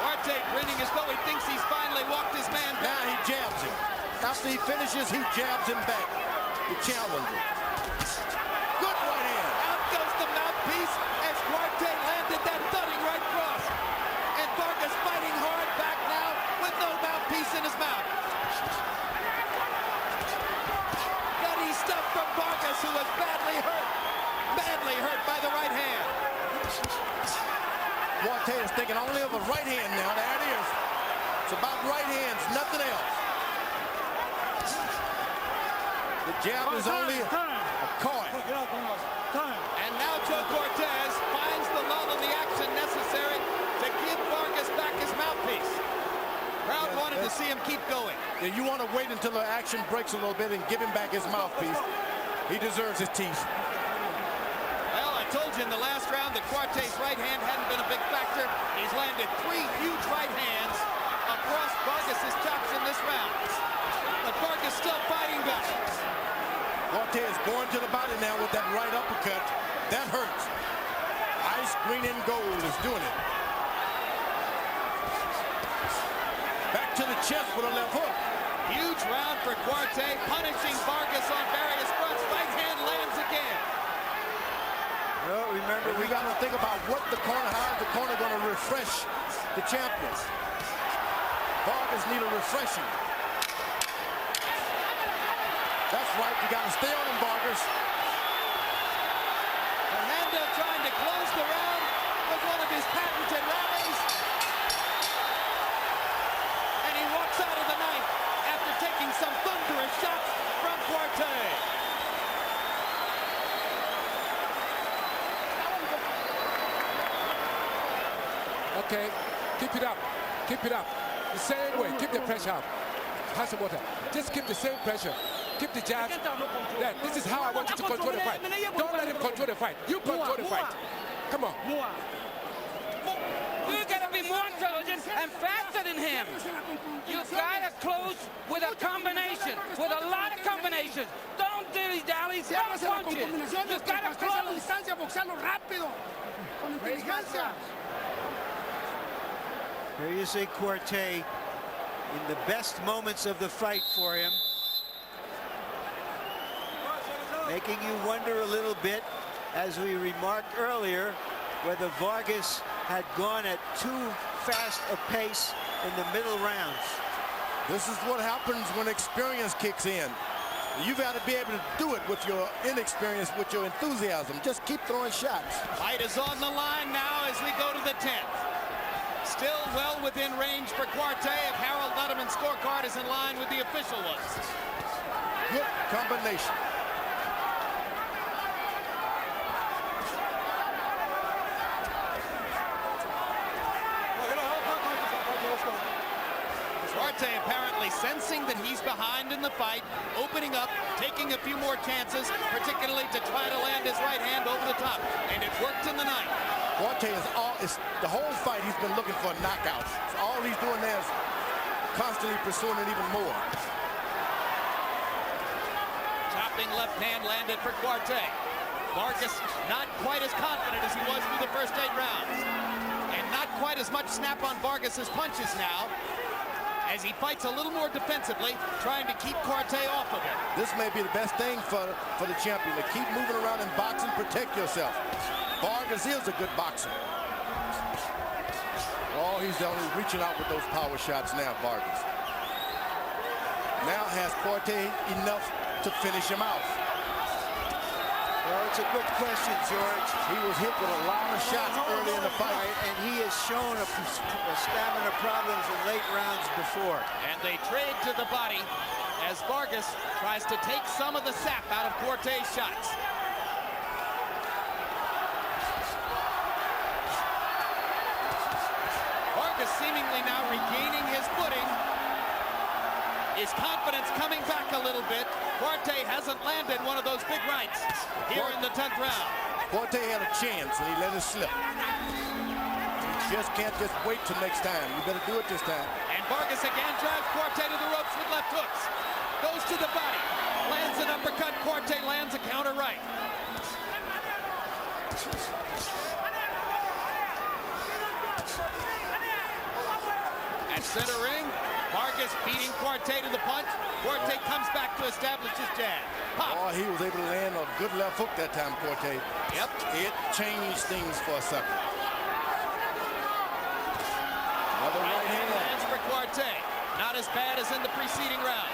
Speaker 1: Quartey grinning as though he thinks he's finally walked his man down.
Speaker 8: Now he jabs him. After he finishes, he jabs him back. The challenger. Good right hand.
Speaker 1: Out goes the mouthpiece as Quartey landed that thudding right cross. And Vargas fighting hard back now with no mouthpiece in his mouth. Gutty stuff from Vargas, who was badly hurt by the right hand.
Speaker 8: Quartey is thinking only of a right hand now. There it is. It's about right hands, nothing else. The jab is only a card.
Speaker 1: And now Joe Cortez finds the lull in the action necessary to give Vargas back his mouthpiece. Crowd wanted to see him keep going.
Speaker 8: Yeah, you want to wait until the action breaks a little bit and give him back his mouthpiece. He deserves his teeth.
Speaker 1: Well, I told you in the last round that Quartey's right hand hadn't been a big factor. He's landed 3 huge right hands across Vargas' chops in this round. But Vargas still fighting back.
Speaker 8: Quartey is going to the body now with that right uppercut. That hurts. Ice green and gold is doing it. Back to the chest with a left hook.
Speaker 1: Huge round for Quartey, punishing Vargas on various fronts. Right hand lands again.
Speaker 7: Well, remember,
Speaker 8: we got to think about what the corner, how the corner going to refresh the champions. Vargas need a refreshing. That's right, you got to stay on him, Vargas.
Speaker 1: Fernando trying to close the round with one of his patented rallies. And he walks out of the ninth after taking some thunderous shots from Quartey.
Speaker 6: Okay, keep it up. Keep it up. The same way. Keep the pressure up. Pass the water. Just keep the same pressure. Keep the jab. Yeah, this is how I want you to control the fight. Don't let him control the fight. You control the fight. Come on.
Speaker 13: You gotta be more intelligent and faster than him. You gotta close with a combination, with a lot of combinations. Don't dilly-dally, don't punch it. You gotta close.
Speaker 7: Here you see Quartey in the best moments of the fight for him, making you wonder a little bit, as we remarked earlier, whether Vargas had gone at too fast a pace in the middle rounds.
Speaker 8: This is what happens when experience kicks in. You've got to be able to do it with your inexperience, with your enthusiasm. Just keep throwing shots.
Speaker 1: Fight is on the line now as we go to the 10th. Still well within range for Quartey if Harold Letterman's scorecard is in line with the official ones.
Speaker 8: Good combination.
Speaker 1: Quartey apparently sensing that he's behind in the fight, opening up, taking a few more chances, particularly to try to land his right hand over the top. And it worked in the ninth.
Speaker 8: Quartey is the whole fight he's been looking for knockouts. So all he's doing there is constantly pursuing it even more.
Speaker 1: Chopping left hand landed for Quartey. Vargas not quite as confident as he was through the first 8 rounds. And not quite as much snap on Vargas's punches now, as he fights a little more defensively, trying to keep Quartey off of him.
Speaker 8: This may be the best thing for the champion, to keep moving around in boxing, protect yourself. Vargas is a good boxer. Oh, he's only reaching out with those power shots now, Vargas. Now has Quartey enough to finish him off?
Speaker 7: Well, it's a good question, George.
Speaker 8: He was hit with a lot of shots early in the fight.
Speaker 7: And he has shown a stamina problems in late rounds before.
Speaker 1: And they trade to the body as Vargas tries to take some of the sap out of Quartey's shots. Vargas seemingly now regaining his footing. His confidence coming back a little bit. Quartey hasn't landed one of those big rights here in the 10th round.
Speaker 8: Quartey had a chance and he let it slip. You just can't just wait till next time. You better do it this time.
Speaker 1: And Vargas again drives Quartey to the ropes with left hooks. Goes to the body. Lands an uppercut. Quartey lands a counter right. At center ring, Vargas beating Quartey to the punch. Quartey comes back to establish his jab. Pop.
Speaker 8: Oh, he was able to land a good left hook that time, Quartey.
Speaker 1: Yep.
Speaker 8: It changed things for a second. Another
Speaker 1: Right hand
Speaker 8: hand.
Speaker 1: lands for Quartey. Not as bad as in the preceding round.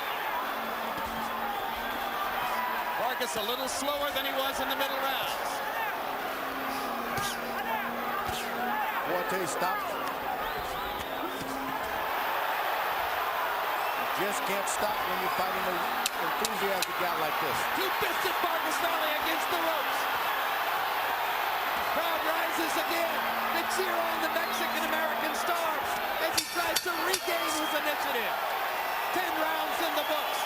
Speaker 1: Vargas a little slower than he was in the middle rounds.
Speaker 8: Quartey stopped. Just can't stop when you're fighting an enthusiastic guy like this.
Speaker 1: Two-fisted Vargas Valley against the ropes. Crowd rises again. The cheer on the Mexican-American star as he tries to regain his initiative. 10 rounds in the books.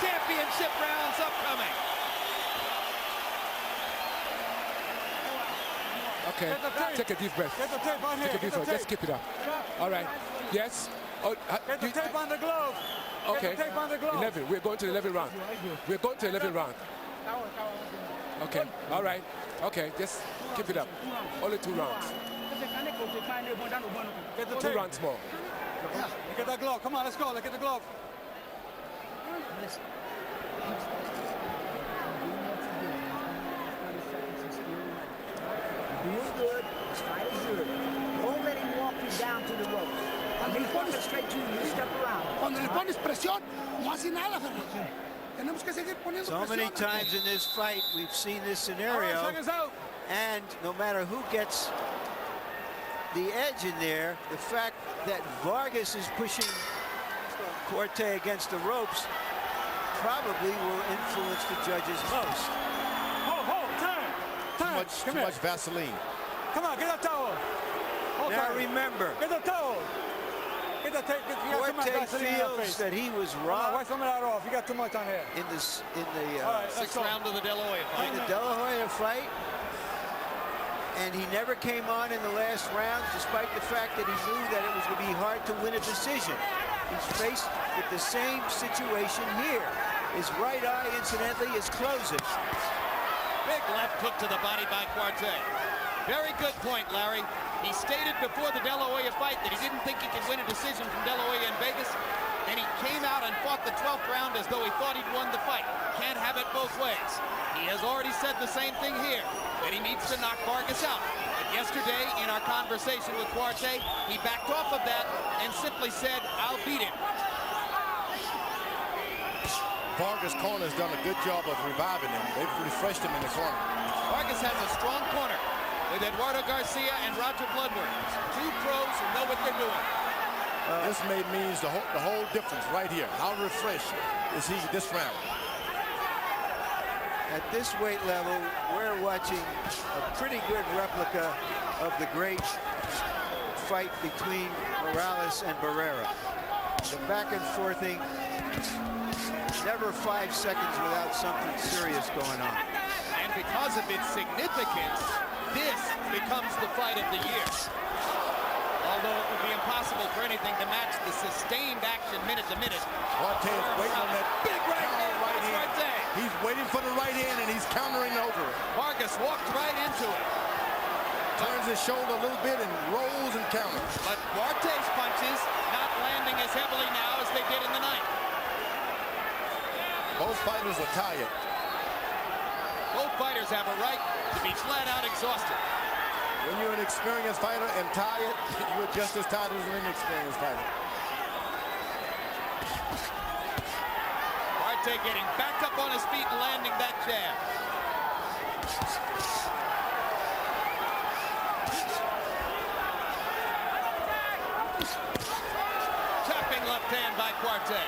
Speaker 1: Championship rounds upcoming.
Speaker 6: Okay, take a deep breath.
Speaker 12: Get the tape on here.
Speaker 6: Take a deep breath. Just keep it up. All right. Yes. Oh,
Speaker 12: Get the tape on the glove.
Speaker 6: okay.
Speaker 12: Get the tape on the glove.
Speaker 6: 11. We're going to the 11th round. We're going to the 11th round. Okay. All right. Okay. Just keep it up. Only 2 rounds.
Speaker 12: Get the
Speaker 6: 2
Speaker 12: tape.
Speaker 6: rounds more.
Speaker 12: Look at that glove. Come on, let's go. Look at the glove.
Speaker 14: Doing good. This fight is good. Don't let him walk you down to the ropes. Cuando le pones straight to you, you step around.
Speaker 11: Cuando le pones presión, no hace nada, Fernando. Tenemos que seguir poniendo
Speaker 7: So many times in this fight, we've seen this scenario. And no matter who gets the edge in there, the fact that Vargas is pushing Quartey against the ropes probably will influence the judges most.
Speaker 8: Too much Vaseline.
Speaker 12: Come on, get that towel.
Speaker 7: Now remember,
Speaker 12: Get the towel. Get the tape. You got too much
Speaker 7: Quartey
Speaker 12: Vaseline in your face.
Speaker 7: feels that he was
Speaker 12: Come on,
Speaker 7: robbed
Speaker 12: wipe some of that off. You got too much on here.
Speaker 7: in the
Speaker 12: All right, let's
Speaker 1: 6th
Speaker 12: go.
Speaker 1: round of the De La Hoya fight.
Speaker 7: in the De La Hoya fight, and he never came on in the last round, despite the fact that he knew that it was going to be hard to win a decision. He's faced with the same situation here. His right eye, incidentally, is closing.
Speaker 1: Big left hook to the body by Quartey. Very good point, Larry. He stated before the De La Hoya fight that he didn't think he could win a decision from De La Hoya in Vegas. And he came out and fought the 12th round as though he thought he'd won the fight. Can't have it both ways. He has already said the same thing here, that he needs to knock Vargas out. But yesterday, in our conversation with Quartey, he backed off of that and simply said, I'll beat him.
Speaker 8: Vargas' corner has done a good job of reviving him. They've refreshed him in the corner.
Speaker 1: Vargas has a strong corner with Eduardo Garcia and Roger Bloodworth. Two pros who know what they're doing.
Speaker 8: This means the whole difference right here. How refreshed is he this round?
Speaker 7: At this weight level, we're watching a pretty good replica of the great fight between Morales and Barrera. The back and forthing, never 5 seconds without something serious going on.
Speaker 1: And because of its significance, this becomes the fight of the year. Although it would be impossible for anything to match the sustained action minute to minute.
Speaker 8: Quartey is waiting on that
Speaker 1: big right hand. Right there.
Speaker 8: He's waiting for the right hand and he's countering over it.
Speaker 1: Vargas walked right into it.
Speaker 8: Turns his shoulder a little bit and rolls and counters.
Speaker 1: But Quartey's punches not landing as heavily now as they did in the ninth.
Speaker 8: Both fighters are tired.
Speaker 1: Both fighters have a right to be flat out exhausted.
Speaker 8: When you're an experienced fighter and tired, you're just as tired as an inexperienced fighter.
Speaker 1: Quartey getting back up on his feet and landing that jab. Chopping left hand by Quartey.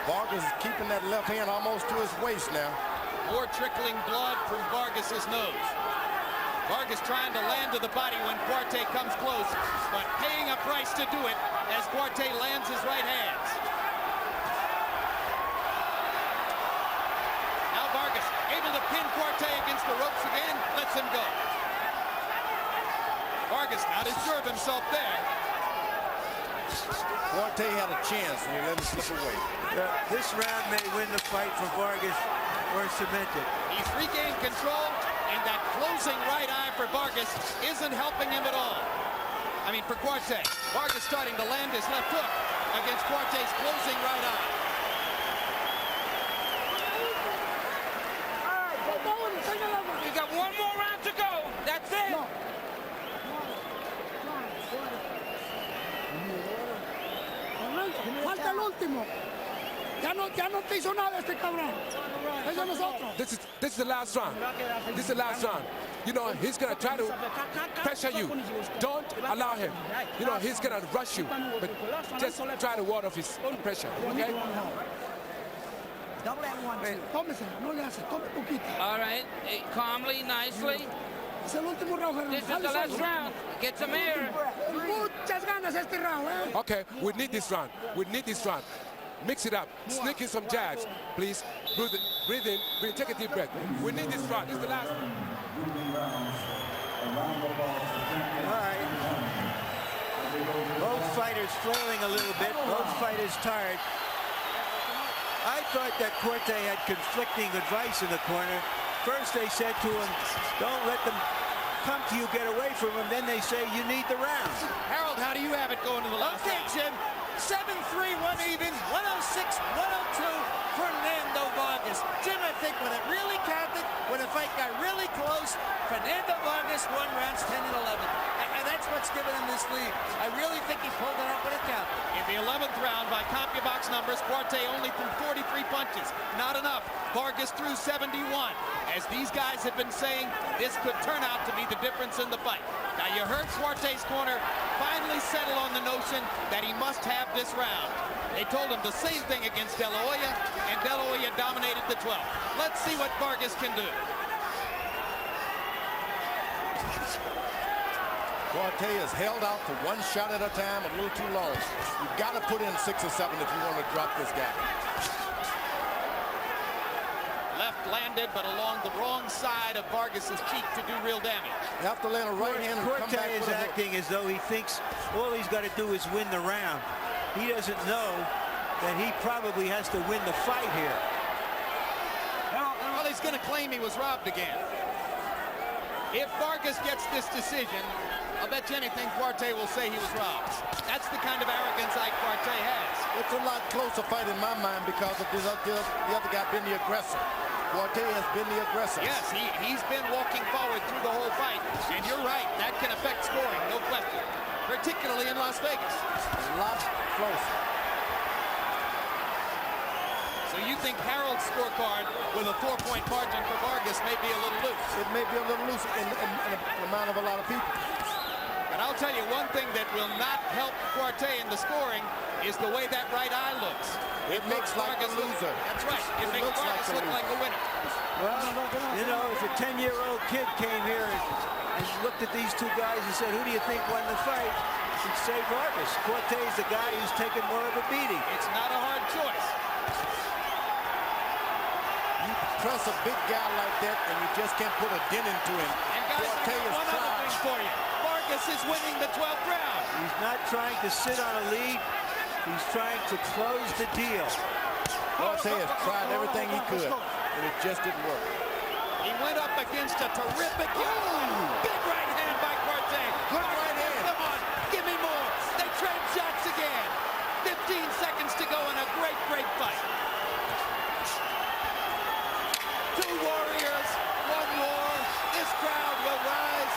Speaker 8: Vargas is keeping that left hand almost to his waist now.
Speaker 1: More trickling blood from Vargas's nose. Vargas trying to land to the body when Quartey comes close, but paying a price to do it as Quartey lands his right hands. Now Vargas able to pin Quartey against the ropes again, lets him go. Vargas not as sure of himself there.
Speaker 8: Quartey had a chance and he let him slip away.
Speaker 7: This round may win the fight for Vargas or cement it.
Speaker 1: He's regained control, and that closing right eye for Vargas isn't helping him at all. I mean, for Quartey. Vargas starting to land his left hook against Quartey's closing right eye.
Speaker 13: We got one more round to go. That's it.
Speaker 11: Falta el último. Ya no te hizo nada este cabrón. Es de nosotros.
Speaker 6: This is the last round. This is the last round. You know, he's going to try to pressure you. Don't allow him. You know, he's going to rush you. But just try to ward off his pressure, okay?
Speaker 11: Tómese, no le hace, tome poquito.
Speaker 13: All right, calmly, nicely.
Speaker 11: Es el último round, Fernando.
Speaker 13: This is the last round. Get some air.
Speaker 11: Muchas ganas este round, eh?
Speaker 6: Okay, we need this round. We need this round. Mix it up. Sneak in some jabs, please. Breathe in. Take a deep breath. We need this round. This is the last.
Speaker 7: All right. Both fighters flailing a little bit. Both fighters tired. I thought that Quartey had conflicting advice in the corner. First they said to him, don't let them come to you, get away from him. Then they say you need the round.
Speaker 1: Harold, how do you have it going to the last round?
Speaker 9: Jim. 7-3, 1 even, 106, 102, Fernando Vargas. Jim, I think when it really counted, when the fight got really close, Fernando Vargas won rounds 10 and 11. And that's what's given him this lead. I really think he pulled it up when it counted.
Speaker 1: In the 11th round, by CompuBox numbers, Quartey only threw 43 punches. Not enough. Vargas threw 71. As these guys have been saying, this could turn out to be the difference in the fight. Now, you heard Quartey's corner finally settle on the notion that he must have this round. They told him the same thing against De La Hoya, and De La Hoya dominated the 12th. Let's see what Vargas can do.
Speaker 8: Quartey has held out for one shot at a time, a little too long. You've got to put in 6 or 7 if you want to drop this guy.
Speaker 1: Left landed, but along the wrong side of Vargas's cheek to do real damage.
Speaker 8: You have to land a right hand and come back
Speaker 7: Quartey is
Speaker 8: with a
Speaker 7: acting as though he thinks all he's got to do is win the round. He doesn't know that he probably has to win the fight here.
Speaker 1: Well, he's going to claim he was robbed again. If Vargas gets this decision, I'll bet you anything Quartey will say he was robbed. That's the kind of arrogance Ike Quartey has.
Speaker 8: It's a lot closer fight in my mind because of the other guy being the aggressor. Quartey has been the aggressor.
Speaker 1: Yes, he's been walking forward through the whole fight. And you're right, that can affect scoring, no question. Particularly in Las Vegas.
Speaker 8: A lot closer.
Speaker 1: So you think Harold's scorecard with a 4-point margin for Vargas may be a little loose?
Speaker 8: It may be a little loose in the mind of a lot of people.
Speaker 1: But I'll tell you one thing that will not help Quartey in the scoring is the way that right eye looks.
Speaker 8: It makes like a loser.
Speaker 1: That's right. It makes Vargas look like a winner.
Speaker 7: Well, you know, if a 10-year-old kid came here and looked at these two guys and said, who do you think won the fight? He'd say Vargas. Quartey's the guy who's taken more of a beating.
Speaker 1: It's not a hard choice.
Speaker 8: You press a big guy like that and you just can't put a dent into him.
Speaker 1: And guys, one other thing for you. Vargas is winning the 12th round.
Speaker 7: He's not trying to sit on a lead. He's trying to close the deal.
Speaker 8: Quartey has tried everything he could, and it just didn't work.
Speaker 1: He went up against a terrific, big right hand by Quartey.
Speaker 8: Good right hand.
Speaker 1: Come on, give me more. They trade shots again. 15 seconds to go in a great, great fight. Two warriors, one war. This crowd will rise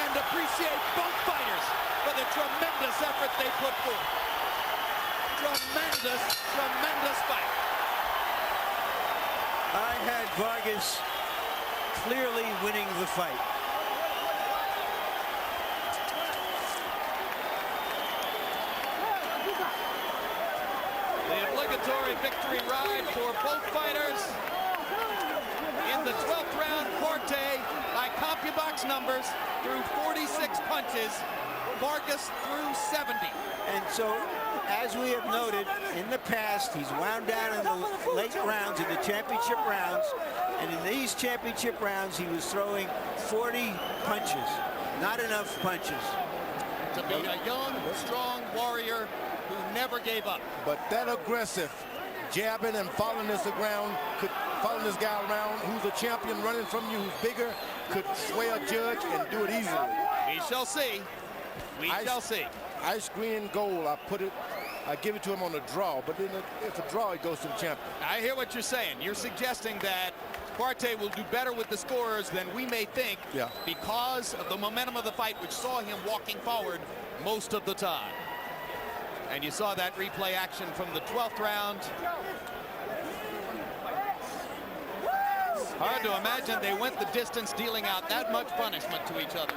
Speaker 1: and appreciate both fighters for the tremendous effort they put forth. Tremendous, tremendous fight.
Speaker 7: I had Vargas clearly winning the fight.
Speaker 1: The obligatory victory ride for both fighters. In the 12th round, Quartey, by CompuBox numbers, threw 46 punches. Vargas threw 70.
Speaker 7: And so, as we have noted, in the past, he's wound down in the late rounds, in the championship rounds. And in these championship rounds, he was throwing 40 punches. Not enough punches.
Speaker 1: To be a young, strong warrior who never gave up.
Speaker 8: But that aggressive, jabbing and following this around, following this guy around, who's a champion running from you, who's bigger, could sway a judge and do it easily.
Speaker 1: We shall see. We shall see.
Speaker 8: Ice green gold, I give it to him on a draw, but then if a draw, it goes to the champion.
Speaker 1: I hear what you're saying. You're suggesting that Quartey will do better with the scorers than we may think because of the momentum of the fight, which saw him walking forward most of the time. And you saw that replay action from the 12th round. Hard to imagine they went the distance dealing out that much punishment to each other.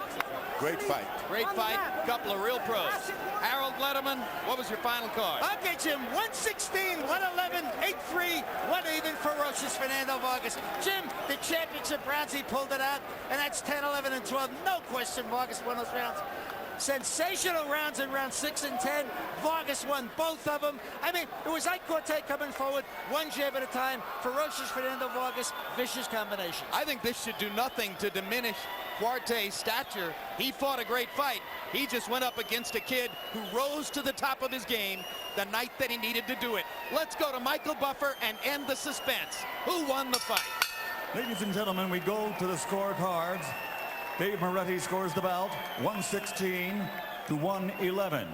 Speaker 8: Great fight.
Speaker 1: Great fight. Couple of real pros. Harold Letterman, what was your final card?
Speaker 9: I'll get Jim 116, 111, 8-3, 1 even, ferocious Fernando Vargas. Jim, the championship rounds, he pulled it out, and that's 10, 11, and 12. No question Vargas won those rounds. Sensational rounds in round 6 and 10. Vargas won both of them. I mean, it was Ike Quartey coming forward, one jab at a time. Ferocious Fernando Vargas, vicious combinations.
Speaker 1: I think this should do nothing to diminish Quartey's stature. He fought a great fight. He just went up against a kid who rose to the top of his game the night that he needed to do it. Let's go to Michael Buffer and end the suspense. Who won the fight?
Speaker 10: Ladies and gentlemen, we go to the scorecards. Dave Moretti scores the bout 116 to 111.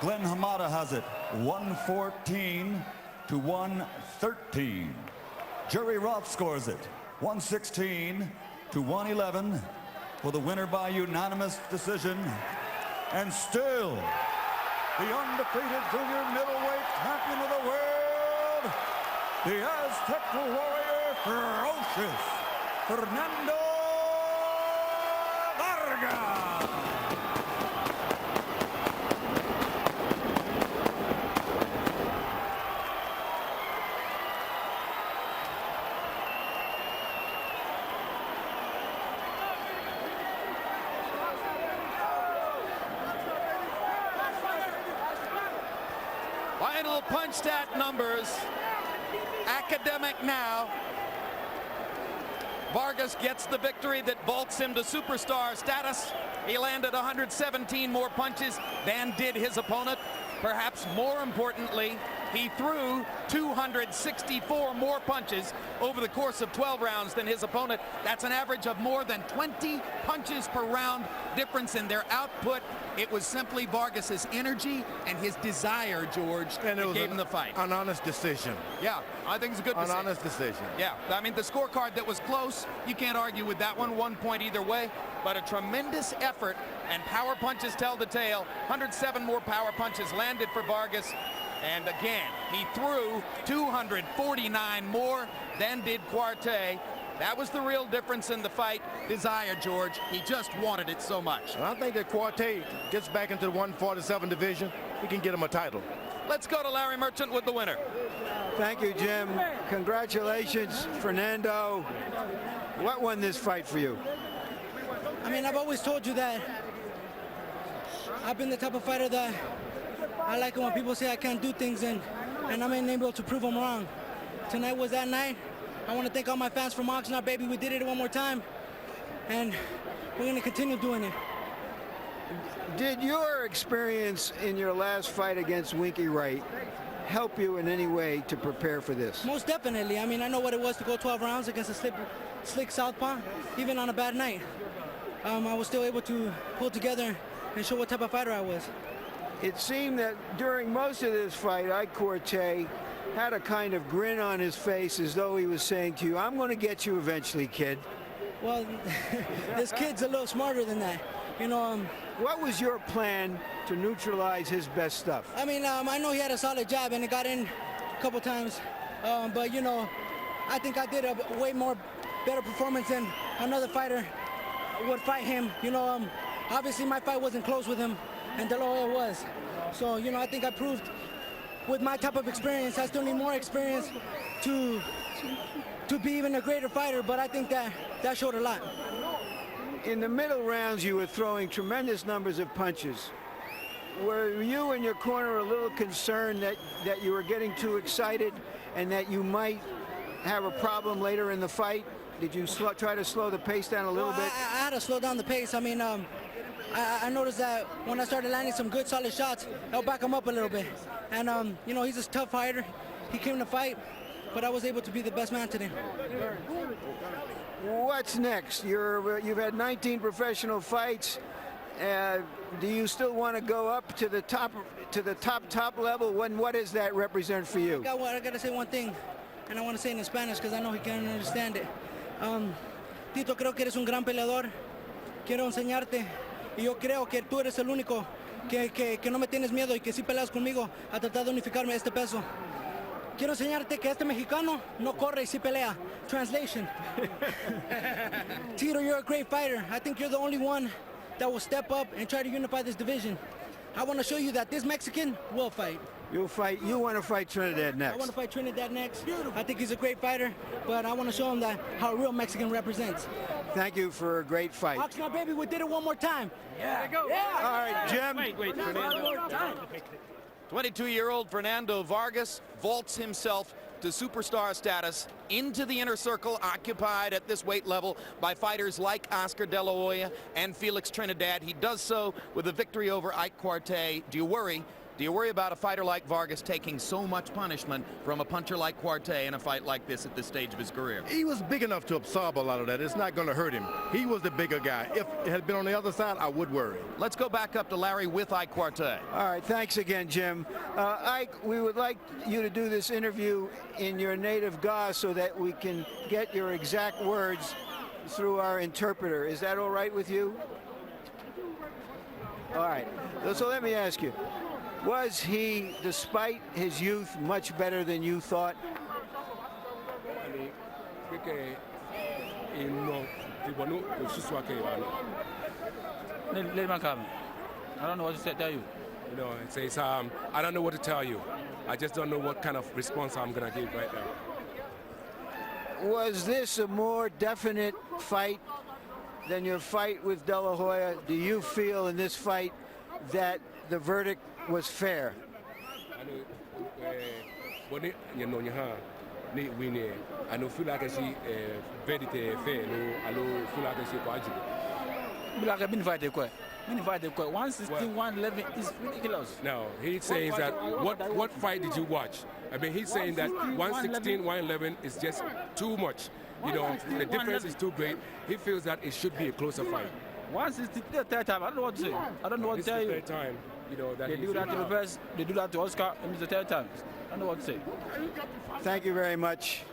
Speaker 10: Glenn Hamada has it 114 to 113. Jerry Roth scores it 116 to 111 for the winner by unanimous decision. And still the undefeated junior middleweight champion of the world, the Aztec warrior, ferocious Fernando Vargas.
Speaker 1: Final punch stat numbers. Academic now. Vargas gets the victory that vaults him to superstar status. He landed 117 more punches than did his opponent. Perhaps more importantly, He threw 264 more punches over the course of 12 rounds than his opponent. That's an average of more than 20 punches per round difference in their output. It was simply Vargas's energy and his desire, George, that gave him the fight.
Speaker 8: An honest decision.
Speaker 1: Yeah, I think it's a good decision.
Speaker 8: An honest decision.
Speaker 1: Yeah, I mean, the scorecard that was close, you can't argue with that one. 1 point either way, but a tremendous effort, and power punches tell the tale. 107 more power punches landed for Vargas. And again, he threw 249 more than did Quartey. That was the real difference in the fight. Desire, George. He just wanted it so much.
Speaker 8: And I think that Quartey gets back into the 147 division. We can get him a title.
Speaker 1: Let's go to Larry Merchant with the winner.
Speaker 7: Thank you, Jim. Congratulations, Fernando. What won this fight for you?
Speaker 15: I mean, I've always told you that I've been the type of fighter that I like it when people say I can't do things, and I'm able to prove them wrong. Tonight was that night. I want to thank all my fans from Oxnard, baby. We did it one more time, and we're going to continue doing it.
Speaker 7: Did your experience in your last fight against Winky Wright help you in any way to prepare for this?
Speaker 15: Most definitely. I mean, I know what it was to go 12 rounds against a slick southpaw, even on a bad night. I was still able to pull together and show what type of fighter I was.
Speaker 7: It seemed that during most of this fight, Ike Quartey had a kind of grin on his face as though he was saying to you, I'm going to get you eventually, kid.
Speaker 15: Well, this kid's a little smarter than that. You know,
Speaker 7: what was your plan to neutralize his best stuff?
Speaker 15: I mean, I know he had a solid jab and it got in a couple times. But, you know, I think I did a way more better performance than another fighter would fight him. You know, obviously my fight wasn't close with him, and De La Hoya was. So, you know, I think I proved with my type of experience, I still need more experience to be even a greater fighter, but I think that showed a lot.
Speaker 7: In the middle rounds, you were throwing tremendous numbers of punches. Were you and your corner a little concerned that you were getting too excited and that you might have a problem later in the fight? Did you try to slow the pace down a little bit?
Speaker 15: I had to slow down the pace. I mean, I noticed that when I started landing some good, solid shots, I'll back him up a little bit. And, you know, he's a tough fighter. He came to fight, but I was able to be the best man today.
Speaker 7: What's next? You've had 19 professional fights. Do you still want to go up to the top level? What does that represent for you?
Speaker 15: I got to say one thing, and I want to say it in Spanish because I know he can't understand it. Tito, creo que eres un gran peleador. Quiero enseñarte. Y yo creo que tú eres el único que no me tienes miedo y que sí peleas conmigo a tratar de unificarme este peso. Quiero enseñarte que este mexicano no corre y sí pelea. Translation. Tito, you're a great fighter. I think you're the only one that will step up and try to unify this division. I want to show you that this Mexican will fight.
Speaker 7: You'll fight. You want to fight Trinidad next?
Speaker 15: I want to fight Trinidad next. I think he's a great fighter, but I want to show him how a real Mexican represents.
Speaker 7: Thank you for a great fight.
Speaker 15: Oxnard, baby, we did it one more time.
Speaker 1: Yeah.
Speaker 15: There you go. Yeah.
Speaker 7: All right, Jim.
Speaker 1: Wait, Fernando. 22-year-old Fernando Vargas vaults himself to superstar status into the inner circle occupied at this weight level by fighters like Oscar De La Hoya and Felix Trinidad. He does so with a victory over Ike Quartey. Do you worry about a fighter like Vargas taking so much punishment from a puncher like Quartey in a fight like this at this stage of his career?
Speaker 8: He was big enough to absorb a lot of that. It's not going to hurt him. He was the bigger guy. If it had been on the other side, I would worry.
Speaker 1: Let's go back up to Larry with Ike Quartey.
Speaker 7: All right, thanks again, Jim. Ike, we would like you to do this interview in your native Ga so that we can get your exact words through our interpreter. Is that all right with you? All right, so let me ask you. Was he, despite his youth, much better than you thought?
Speaker 5: Let me comment. I don't know what to tell you.
Speaker 6: You know, it says, I don't know what to tell you. I just don't know what kind of response I'm going to give right now.
Speaker 7: Was this a more definite fight than your fight with De La Hoya? Do you feel in this fight that the verdict was fair?
Speaker 5: Black have been fighting quite. Many fight they call 116, 111 is ridiculous.
Speaker 6: No, he's saying that what fight did you watch? I mean, he's saying that 116, 111 is just too much. You know, the difference is too great. He feels that it should be a closer fight.
Speaker 5: 160, the third time. I don't know what to say. I don't know what to tell you.
Speaker 6: This is the third time, you know, that
Speaker 5: they do that to Lopez. They do that to Oscar, and it's the third time. I don't know what to say.
Speaker 7: Thank you very much.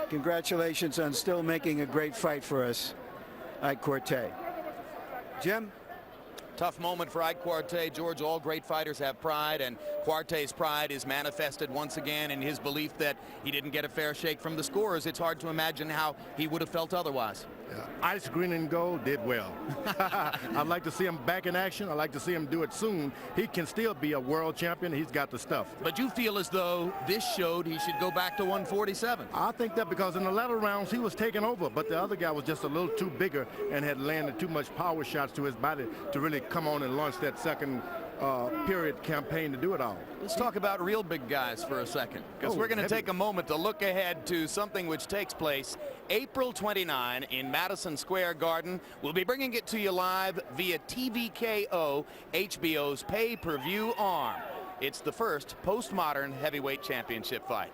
Speaker 7: Congratulations on still making a great fight for us, Ike Quartey. Jim?
Speaker 1: Tough moment for Ike Quartey. George, all great fighters have pride, and Quartey's pride is manifested once again in his belief that he didn't get a fair shake from the scorers. It's hard to imagine how he would have felt otherwise.
Speaker 8: Ice Green and Gold did well. I'd like to see him back in action. I'd like to see him do it soon. He can still be a world champion. He's got the stuff.
Speaker 1: But you feel as though this showed he should go back to 147.
Speaker 8: I think that because in the latter rounds he was taking over, but the other guy was just a little too bigger and had landed too much power shots to his body to really come on and launch that second period campaign to do it all.
Speaker 1: Let's talk about real big guys for a second, because we're going to take a moment to look ahead to something which takes place April 29 in Madison Square Garden. We'll be bringing it to you live via TVKO, HBO's pay-per-view arm. It's the first postmodern heavyweight championship fight.